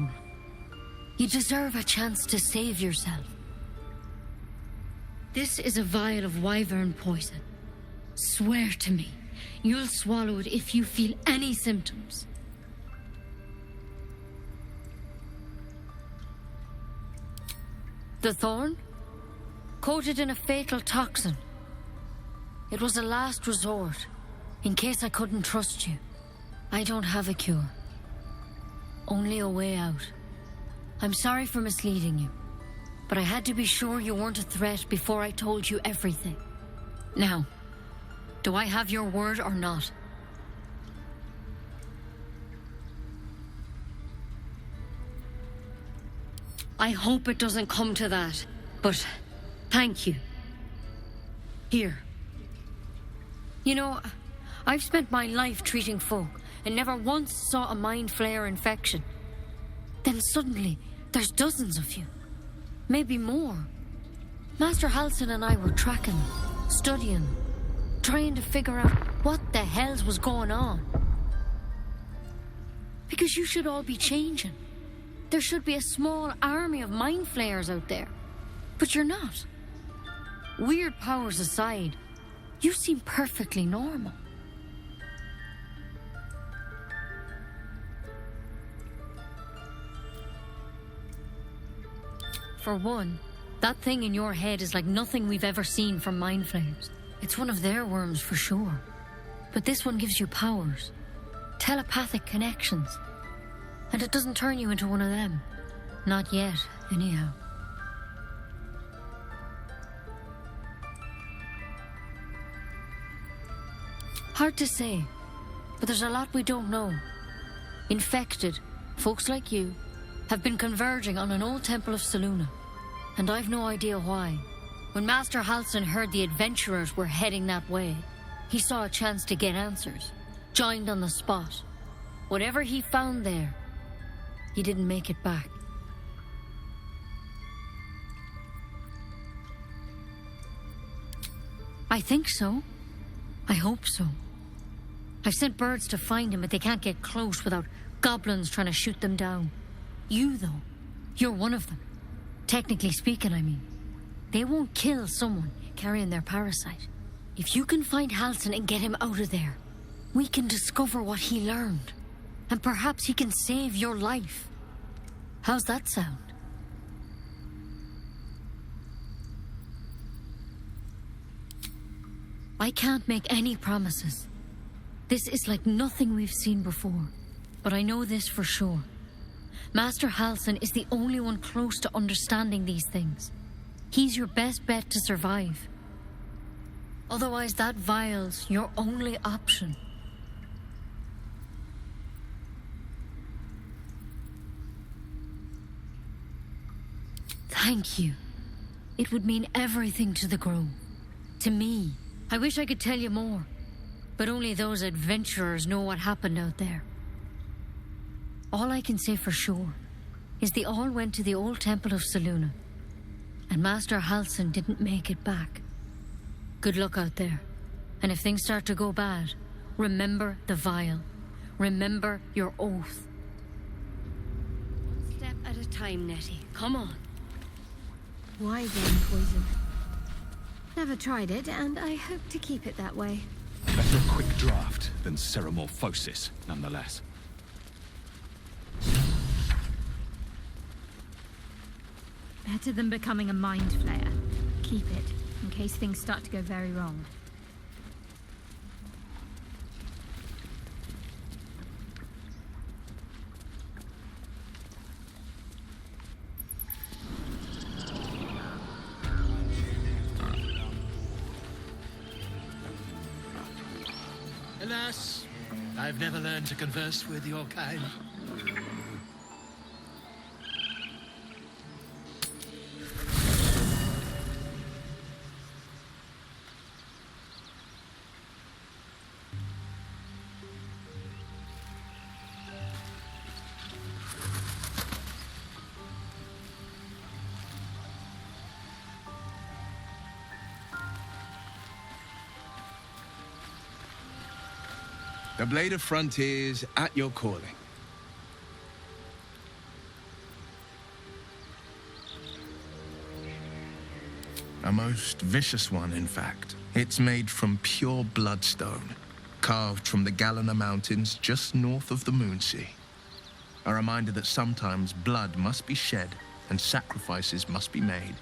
Speaker 12: You deserve a chance to save yourself. This is a vial of wyvern poison. Swear to me, you'll swallow it if you feel any symptoms. The thorn? Coated in a fatal toxin. It was a last resort, in case I couldn't trust you. I don't have a cure. Only a way out. I'm sorry for misleading you, but I had to be sure you weren't a threat before I told you everything. Now, do I have your word or not? I hope it doesn't come to that, but thank you. Here. You know, I've spent my life treating folk and never once saw a mind flayer infection. Then suddenly, there's dozens of you. Maybe more. Master Halsin and I were tracking them, studying them, trying to figure out what the hells was going on. Because you should all be changing. There should be a small army of mind flayers out there. But you're not. Weird powers aside, you seem perfectly normal. For one, that thing in your head is like nothing we've ever seen from mind flayers. It's one of their worms for sure. But this one gives you powers. Telepathic connections. And it doesn't turn you into one of them. Not yet, anyhow. Hard to say, but there's a lot we don't know. Infected, folks like you, have been converging on an old temple of Selûne, and I've no idea why. When Master Halsin heard the adventurers were heading that way, he saw a chance to get answers, joined on the spot. Whatever he found there, he didn't make it back. I think so. I hope so. I've sent birds to find him, but they can't get close without goblins trying to shoot them down. You, though, you're one of them. Technically speaking, I mean. They won't kill someone carrying their parasite. If you can find Halsin and get him out of there, we can discover what he learned. And perhaps he can save your life. How's that sound? I can't make any promises. This is like nothing we've seen before. But I know this for sure. Master Halsin is the only one close to understanding these things. He's your best bet to survive. Otherwise, that vial's your only option. Thank you. It would mean everything to the Grove. To me. I wish I could tell you more, but only those adventurers know what happened out there. All I can say for sure is they all went to the old temple of Selûne, and Master Halsin didn't make it back. Good luck out there, and if things start to go bad, remember the vial. Remember your oath. One step at a time, Nettie. Come on.
Speaker 2: Why then poison? Never tried it, and I hope to keep it that way.
Speaker 13: Better a quick draft than ceremorphosis, nonetheless.
Speaker 2: Better than becoming a mind flayer. Keep it, in case things start to go very wrong.
Speaker 21: Alas, I've never learned to converse with your kind.
Speaker 16: The Blade of Frontiers at your calling. A most vicious one, in fact. It's made from pure bloodstone, carved from the Galena Mountains just north of the Moonsea. A reminder that sometimes blood must be shed and sacrifices must be made.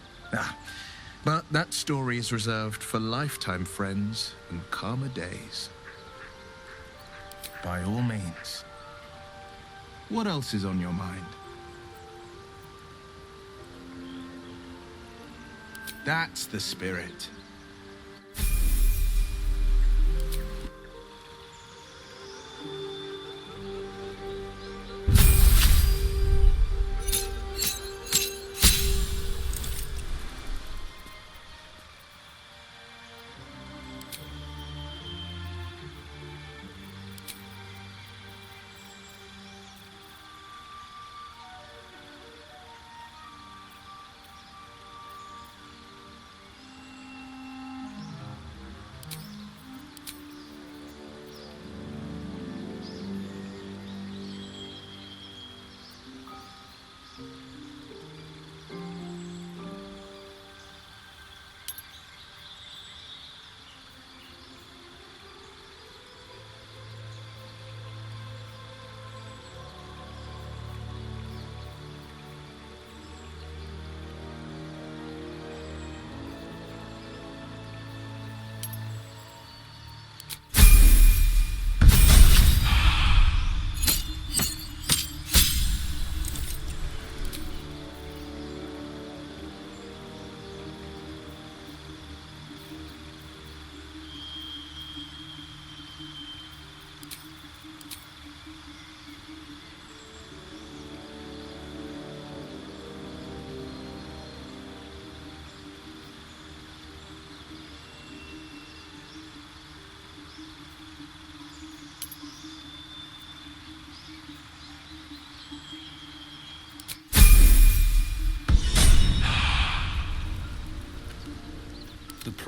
Speaker 16: But that story is reserved for lifetime friends and calmer days. By all means. What else is on your mind? That's the spirit.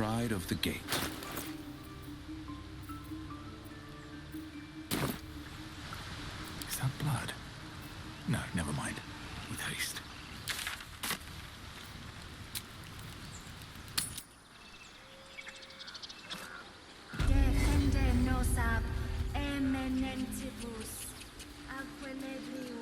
Speaker 16: pride of the gate.
Speaker 21: Is that blood? No, never mind. With haste.
Speaker 11: Defende nos ab eminentibus aquilibrio.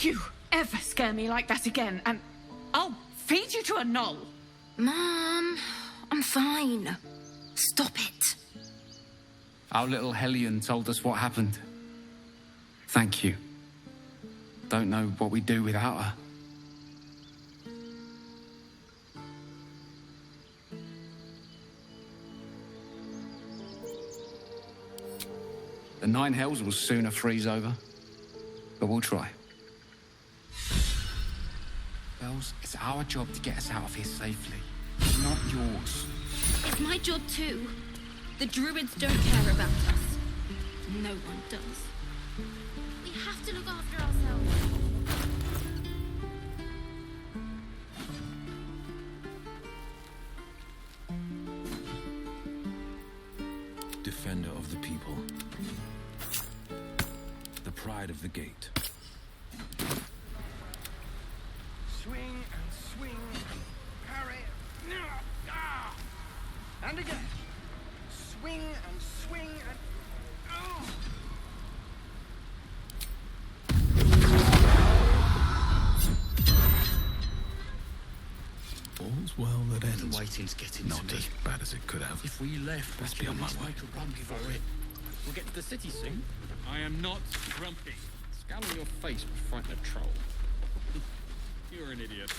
Speaker 17: You ever scare me like that again, and I'll feed you to a knoll.
Speaker 4: Mom, I'm fine. Stop it.
Speaker 5: Our little Hellion told us what happened. Thank you. Don't know what we'd do without her. The Nine Hells will sooner freeze over, but we'll try. Bells, it's our job to get us out of here safely, not yours.
Speaker 11: It's my job too. The druids don't care about us. No one does. We have to look after ourselves.
Speaker 16: Defender of the people. The pride of the gate.
Speaker 19: Swing and swing and parry. And again. Swing and swing and... Oh.
Speaker 21: All's well that ends.
Speaker 13: The waiting's getting
Speaker 21: Not
Speaker 13: to me.
Speaker 21: as bad as it could have.
Speaker 13: If we left,
Speaker 21: Must be on my way.
Speaker 13: make a run for it. We'll get to the city soon. I am not grumpy. Scowl on your face would frighten a troll. You're an idiot.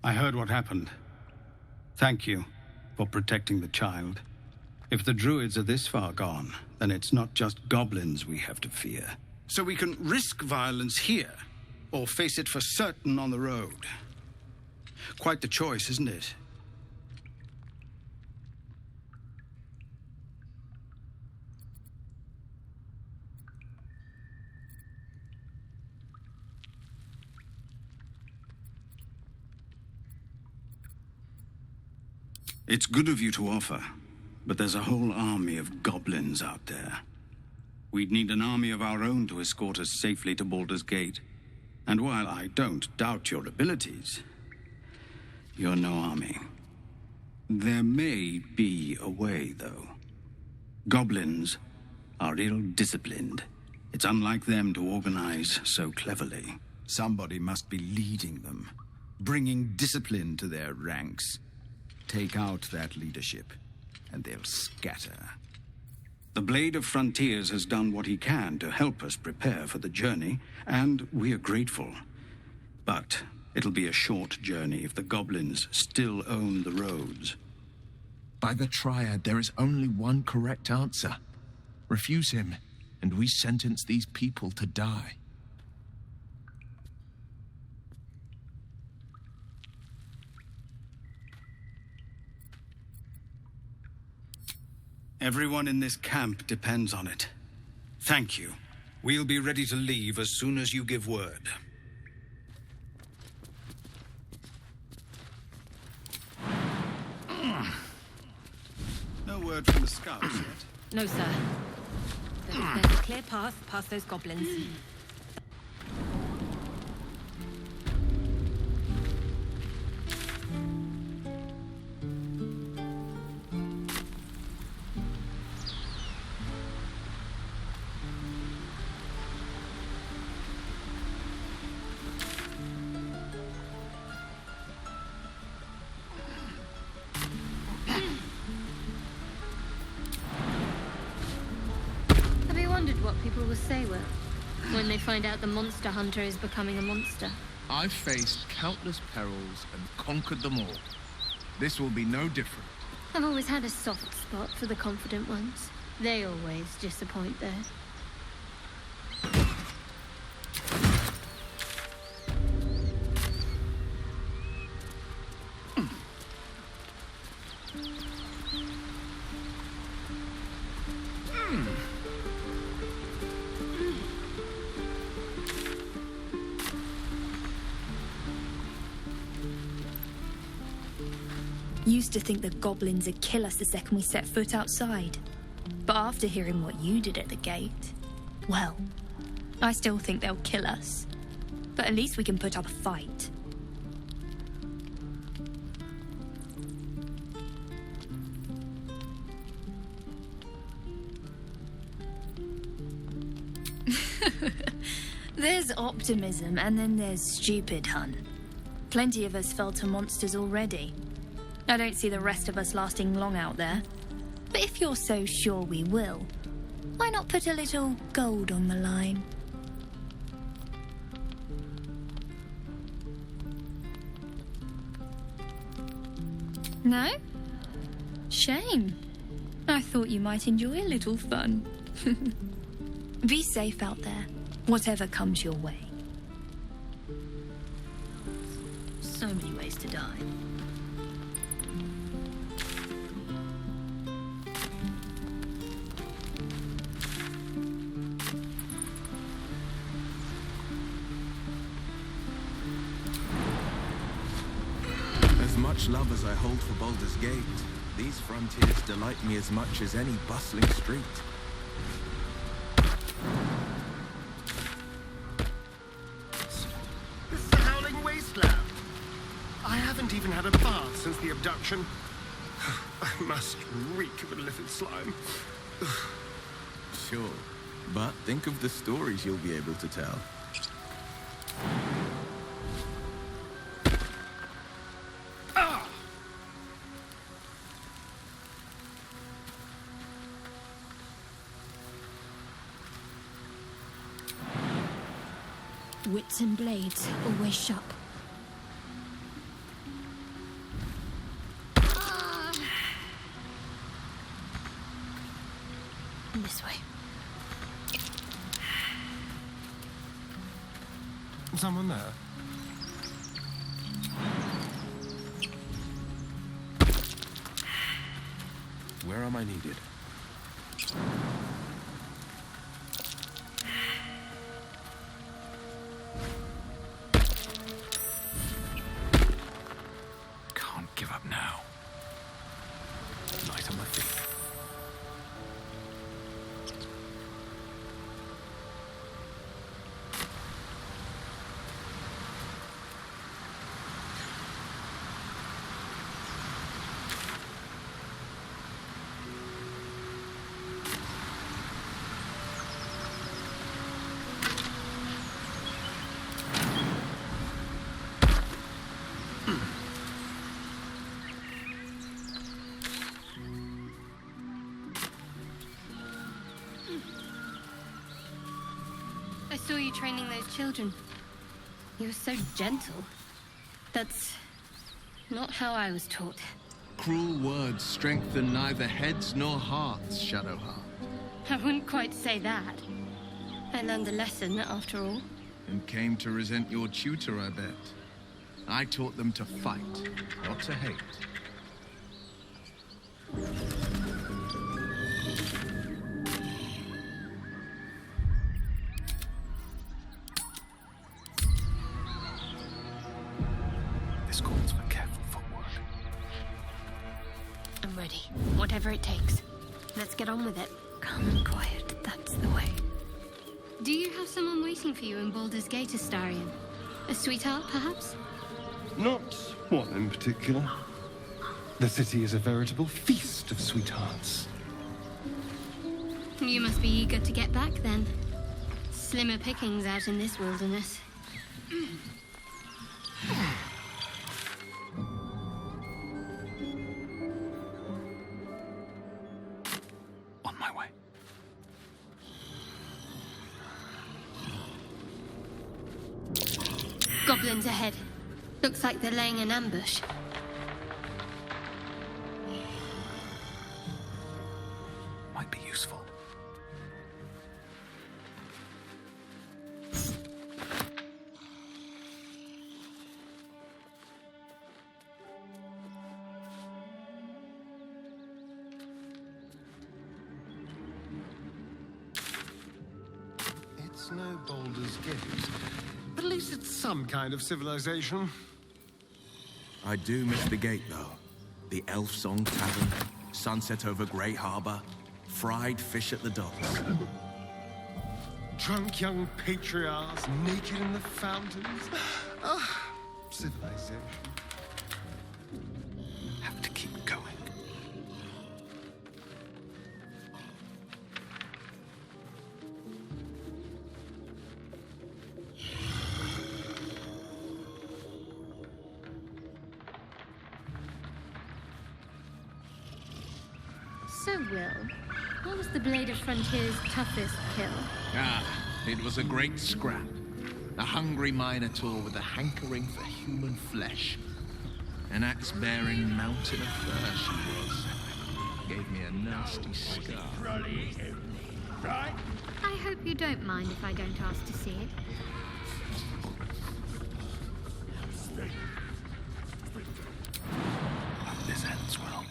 Speaker 3: I heard what happened. Thank you for protecting the child. If the druids are this far gone, then it's not just goblins we have to fear. So we can risk violence here, or face it for certain on the road. Quite the choice, isn't it? It's good of you to offer, but there's a whole army of goblins out there. We'd need an army of our own to escort us safely to Baldur's Gate. And while I don't doubt your abilities, you're no army. There may be a way, though. Goblins are ill-disciplined. It's unlike them to organize so cleverly. Somebody must be leading them, bringing discipline to their ranks. Take out that leadership, and they'll scatter. The Blade of Frontiers has done what he can to help us prepare for the journey, and we are grateful. But it'll be a short journey if the goblins still own the roads.
Speaker 16: By the Triad, there is only one correct answer. Refuse him, and we sentence these people to die.
Speaker 3: Everyone in this camp depends on it. Thank you. We'll be ready to leave as soon as you give word. No word from the scouts yet.
Speaker 2: No, sir. There's a clear path past those goblins. course they will. When they find out the monster hunter is becoming a monster.
Speaker 10: I've faced countless perils and conquered them all. This will be no different.
Speaker 2: I've always had a soft spot for the confident ones. They always disappoint, though.
Speaker 22: Used to think the goblins would kill us the second we set foot outside. But after hearing what you did at the gate, well, I still think they'll kill us. But at least we can put up a fight. There's optimism and then there's stupid, hun. Plenty of us fell to monsters already. I don't see the rest of us lasting long out there. But if you're so sure we will, why not put a little gold on the line? No? Shame. I thought you might enjoy a little fun. Be safe out there, whatever comes your way.
Speaker 18: So many ways to die.
Speaker 15: As much love as I hold for Baldur's Gate, these frontiers delight me as much as any bustling street.
Speaker 20: This is a howling wasteland. I haven't even had a bath since the abduction. I must reek of illicit slime.
Speaker 15: Sure, but think of the stories you'll be able to tell.
Speaker 2: Wits and blades, always sharp. This way.
Speaker 20: Someone there?
Speaker 9: Where am I needed?
Speaker 21: Can't give up now. Light on my feet.
Speaker 2: I saw you training those children. You were so gentle. That's not how I was taught.
Speaker 10: Cruel words strengthen neither heads nor hearts, Shadowheart.
Speaker 2: I wouldn't quite say that. I learned a lesson, after all.
Speaker 10: And came to resent your tutor, I bet. I taught them to fight, not to hate.
Speaker 21: This calls for careful footwork.
Speaker 2: I'm ready. Whatever it takes. Let's get on with it.
Speaker 22: Calm and quiet, that's the way.
Speaker 2: Do you have someone waiting for you in Baldur's Gate, Astarion? A sweetheart, perhaps?
Speaker 20: Not one in particular. The city is a veritable feast of sweethearts.
Speaker 2: You must be eager to get back, then. Slimmer pickings out in this wilderness.
Speaker 21: On my way.
Speaker 2: Goblins ahead. Looks like they're laying an ambush.
Speaker 21: Might be useful.
Speaker 20: It's no Baldur's Gate. At least it's some kind of civilization.
Speaker 15: I do miss the gate, though. The Elf Song Tavern, sunset over Grey Harbor, fried fish at the docks.
Speaker 20: Drunk young patriarchs, naked in the fountains. Ah, civilization.
Speaker 21: Have to keep going.
Speaker 2: So, Will, what was the Blade of Frontier's toughest kill?
Speaker 8: Ah, it was a great scrap. A hungry minotaur with a hankering for human flesh. An axe-bearing mountain of fur she was. Gave me a nasty scar.
Speaker 2: Right? I hope you don't mind if I don't ask to see it.
Speaker 21: This ends well.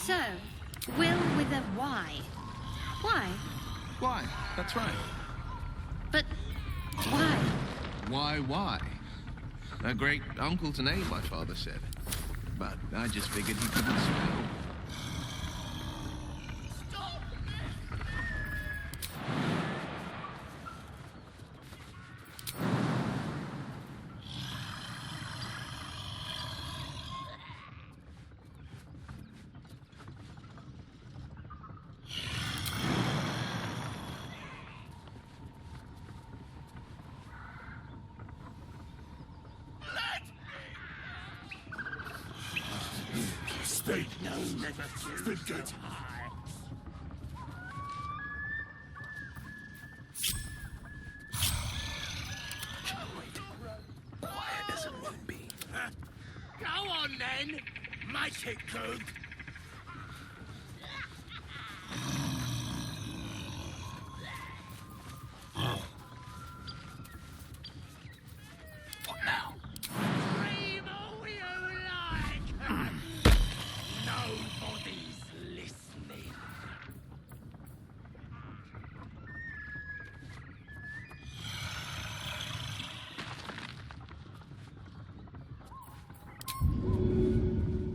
Speaker 2: So, Will with a Y. Why?
Speaker 8: Why? That's right.
Speaker 2: But why?
Speaker 8: Why? A great uncle to name, my father said. But I just figured he couldn't spell.
Speaker 20: State no never the good.
Speaker 21: Quiet as a moonbeam.
Speaker 20: Go on then, make it good.
Speaker 21: What now?
Speaker 20: Scream all you like. Nobody's listening.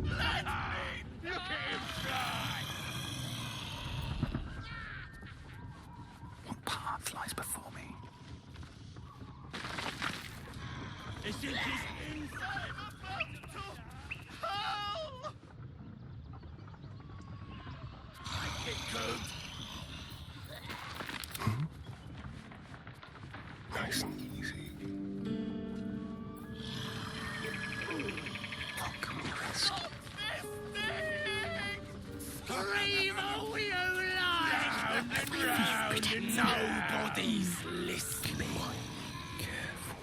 Speaker 20: Let me look at him fly.
Speaker 21: What path lies before me?
Speaker 20: It's in his inside. Help! Make it good.
Speaker 21: Nice and easy. How can we rest?
Speaker 20: Scream all you like! Round and round, nobody's listening.
Speaker 21: Careful.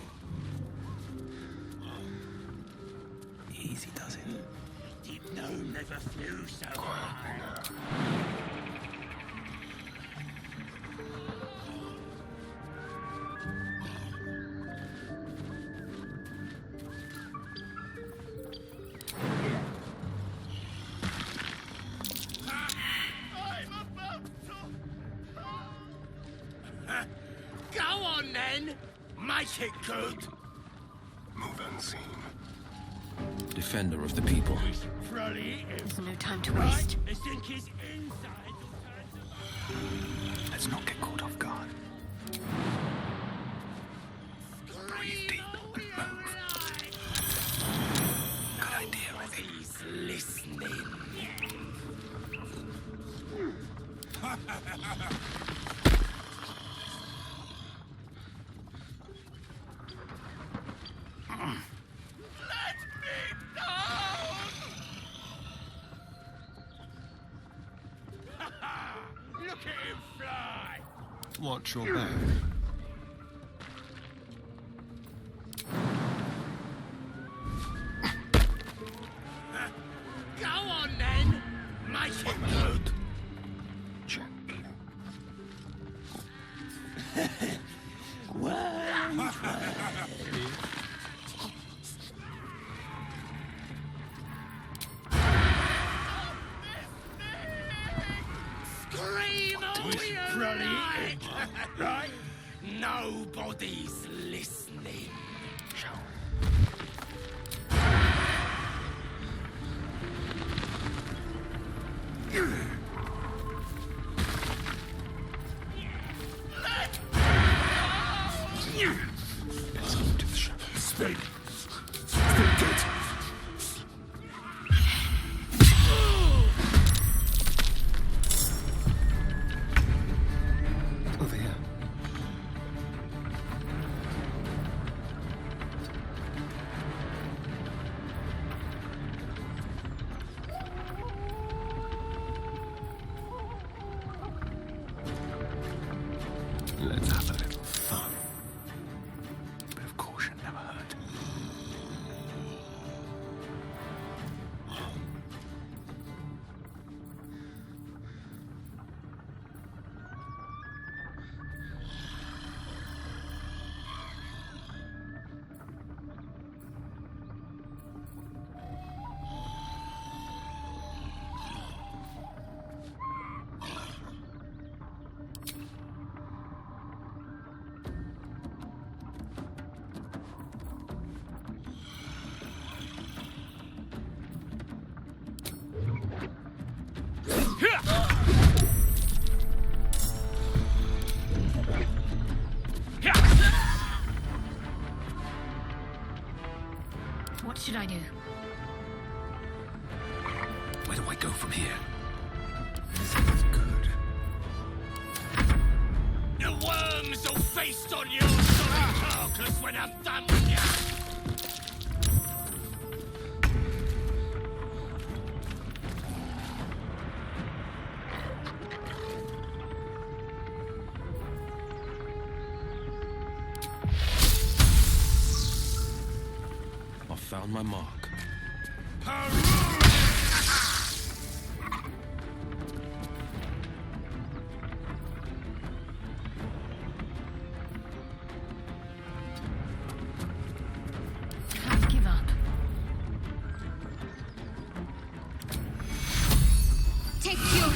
Speaker 21: Easy does it.
Speaker 20: Did no never flew so high. Go on then, make it good.
Speaker 21: Move unseen. Defender of the people.
Speaker 2: There's no time to waste.
Speaker 20: I think his inside.
Speaker 21: Let's not get caught off guard. Breathe deep and move. Good idea, I think.
Speaker 20: He's listening. Watch your back.
Speaker 19: Go on then! Make it good! Scream all you like! Right? Nobody's listening.
Speaker 20: Speak. Speak it. Over here. Let's have a little fun. Bit of caution never hurt.
Speaker 2: What should I do?
Speaker 20: Where do I go from here?
Speaker 19: The worms will feast on your solid carcass when I'm done with you!
Speaker 9: I've found my mark.
Speaker 2: Can't give up.
Speaker 11: Take your...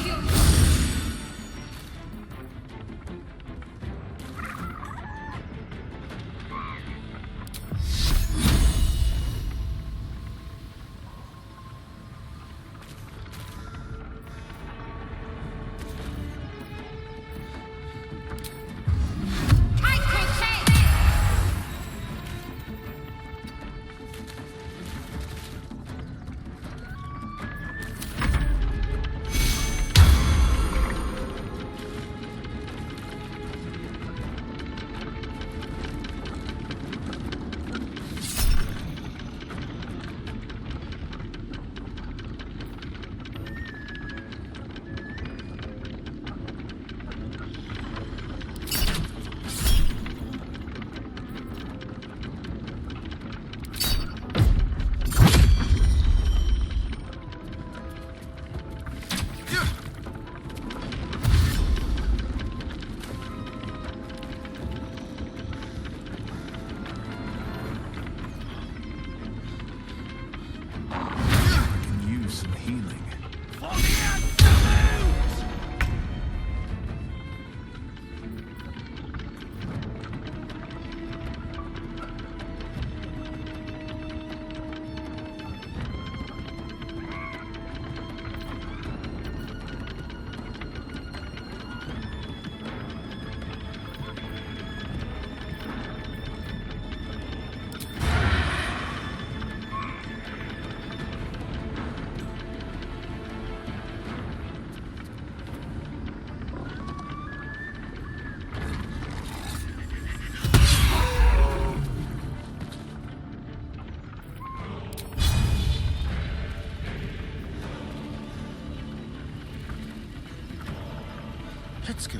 Speaker 20: Let's go.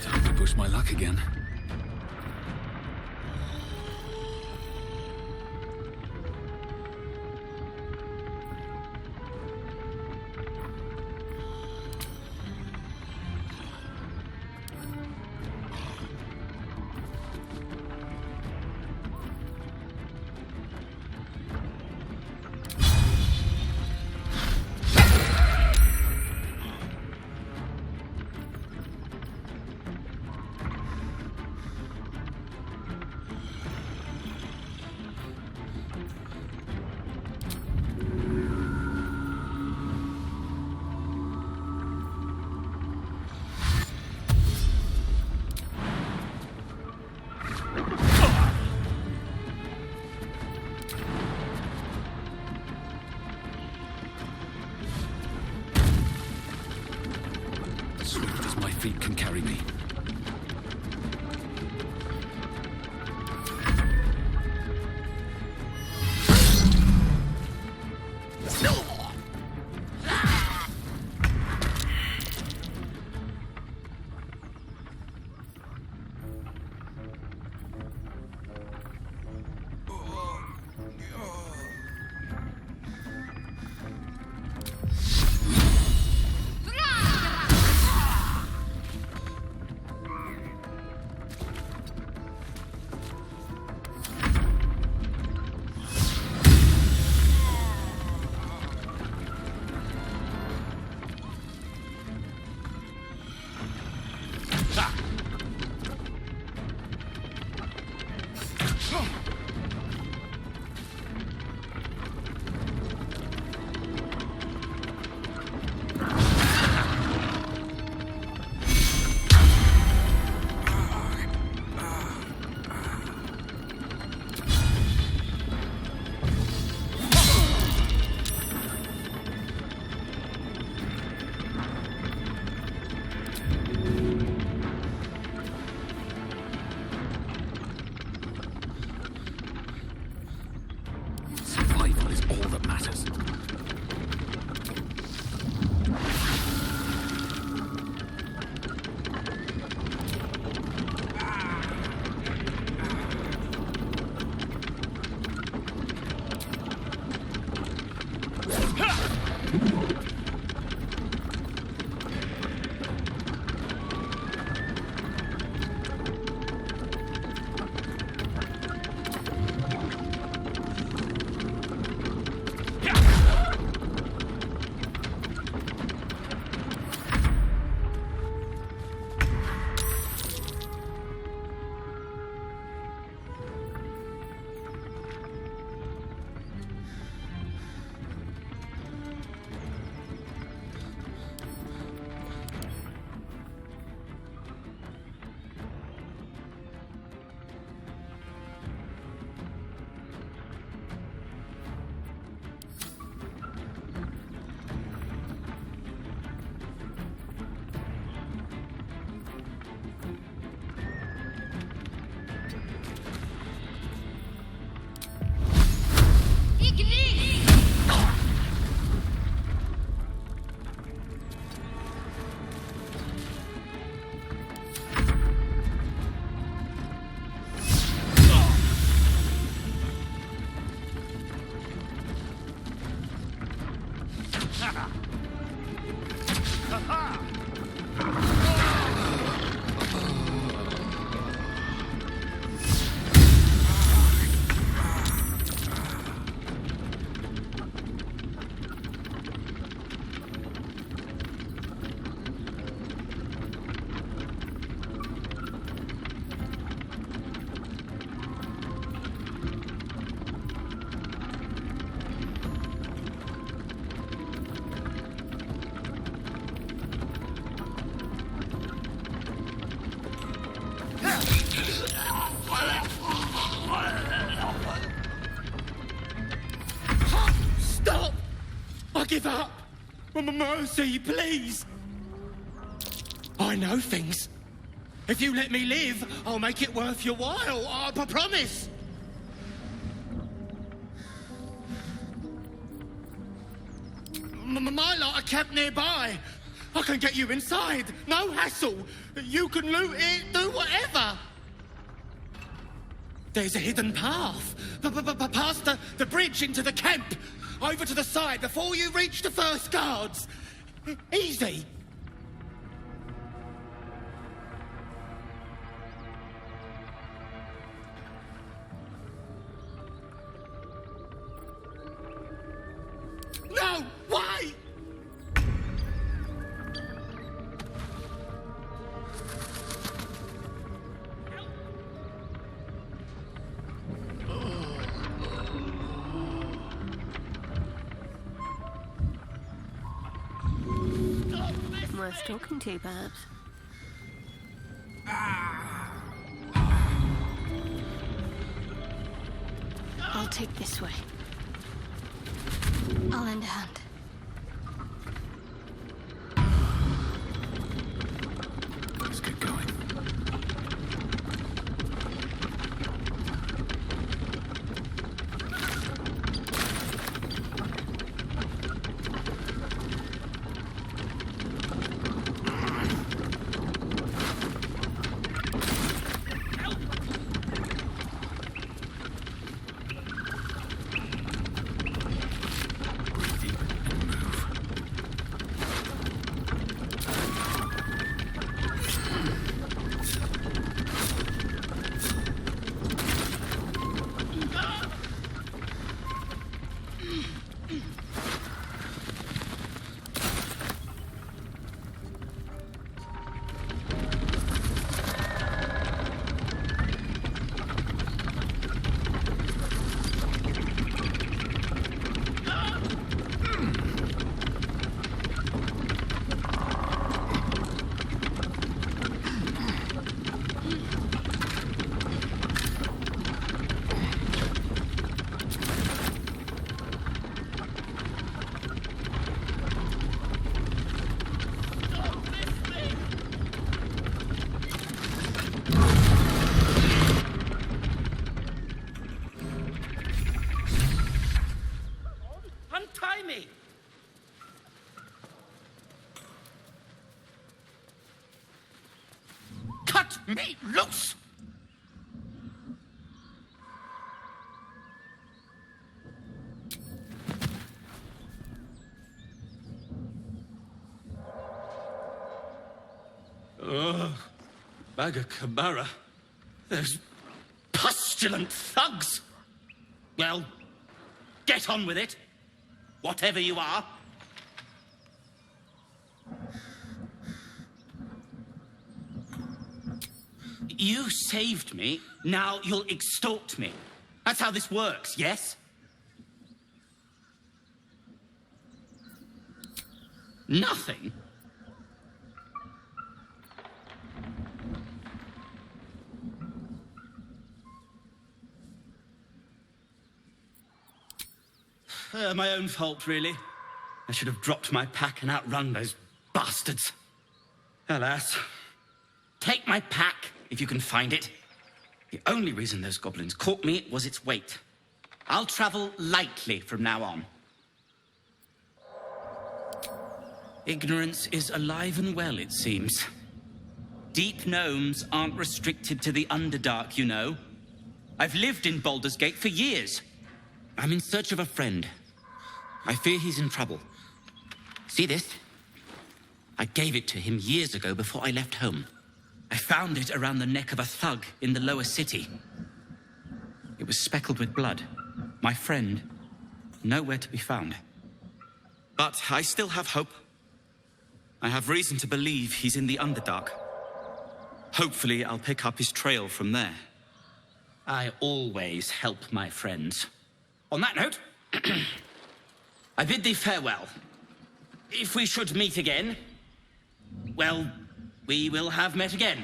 Speaker 13: Time to push my luck again. Swift as my feet can carry me. Survival is all that matters.
Speaker 7: Stop! I give up! Mercy, please! I know things. If you let me live, I'll make it worth your while. I promise! My lot are kept nearby.
Speaker 13: I can get you inside. No hassle. You can loot it, do whatever. There's a hidden path. Past the bridge into the camp. Over to the side before you reach the first guards. Easy. No! Why?
Speaker 1: Worth talking to, perhaps.
Speaker 2: I'll take this way. I'll lend a hand.
Speaker 21: Let's get going.
Speaker 13: Untie me! Cut me loose! Bagakabara. Those pustulant thugs! Well, get on with it. Whatever you are. You saved me, now you'll extort me. That's how this works, yes? Nothing? My own fault, really. I should have dropped my pack and outrun those bastards. Alas. Take my pack, if you can find it. The only reason those goblins caught me was its weight. I'll travel lightly from now on. Ignorance is alive and well, it seems. Deep gnomes aren't restricted to the Underdark, you know. I've lived in Baldur's Gate for years. I'm in search of a friend. I fear he's in trouble. See this? I gave it to him years ago before I left home. I found it around the neck of a thug in the lower city. It was speckled with blood. My friend, nowhere to be found. But I still have hope. I have reason to believe he's in the Underdark. Hopefully, I'll pick up his trail from there. I always help my friends. On that note, I bid thee farewell. If we should meet again, well, we will have met again.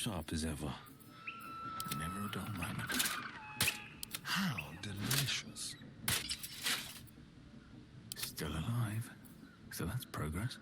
Speaker 21: sharp as ever. Never a dull moment. How delicious. Still alive. So that's progress.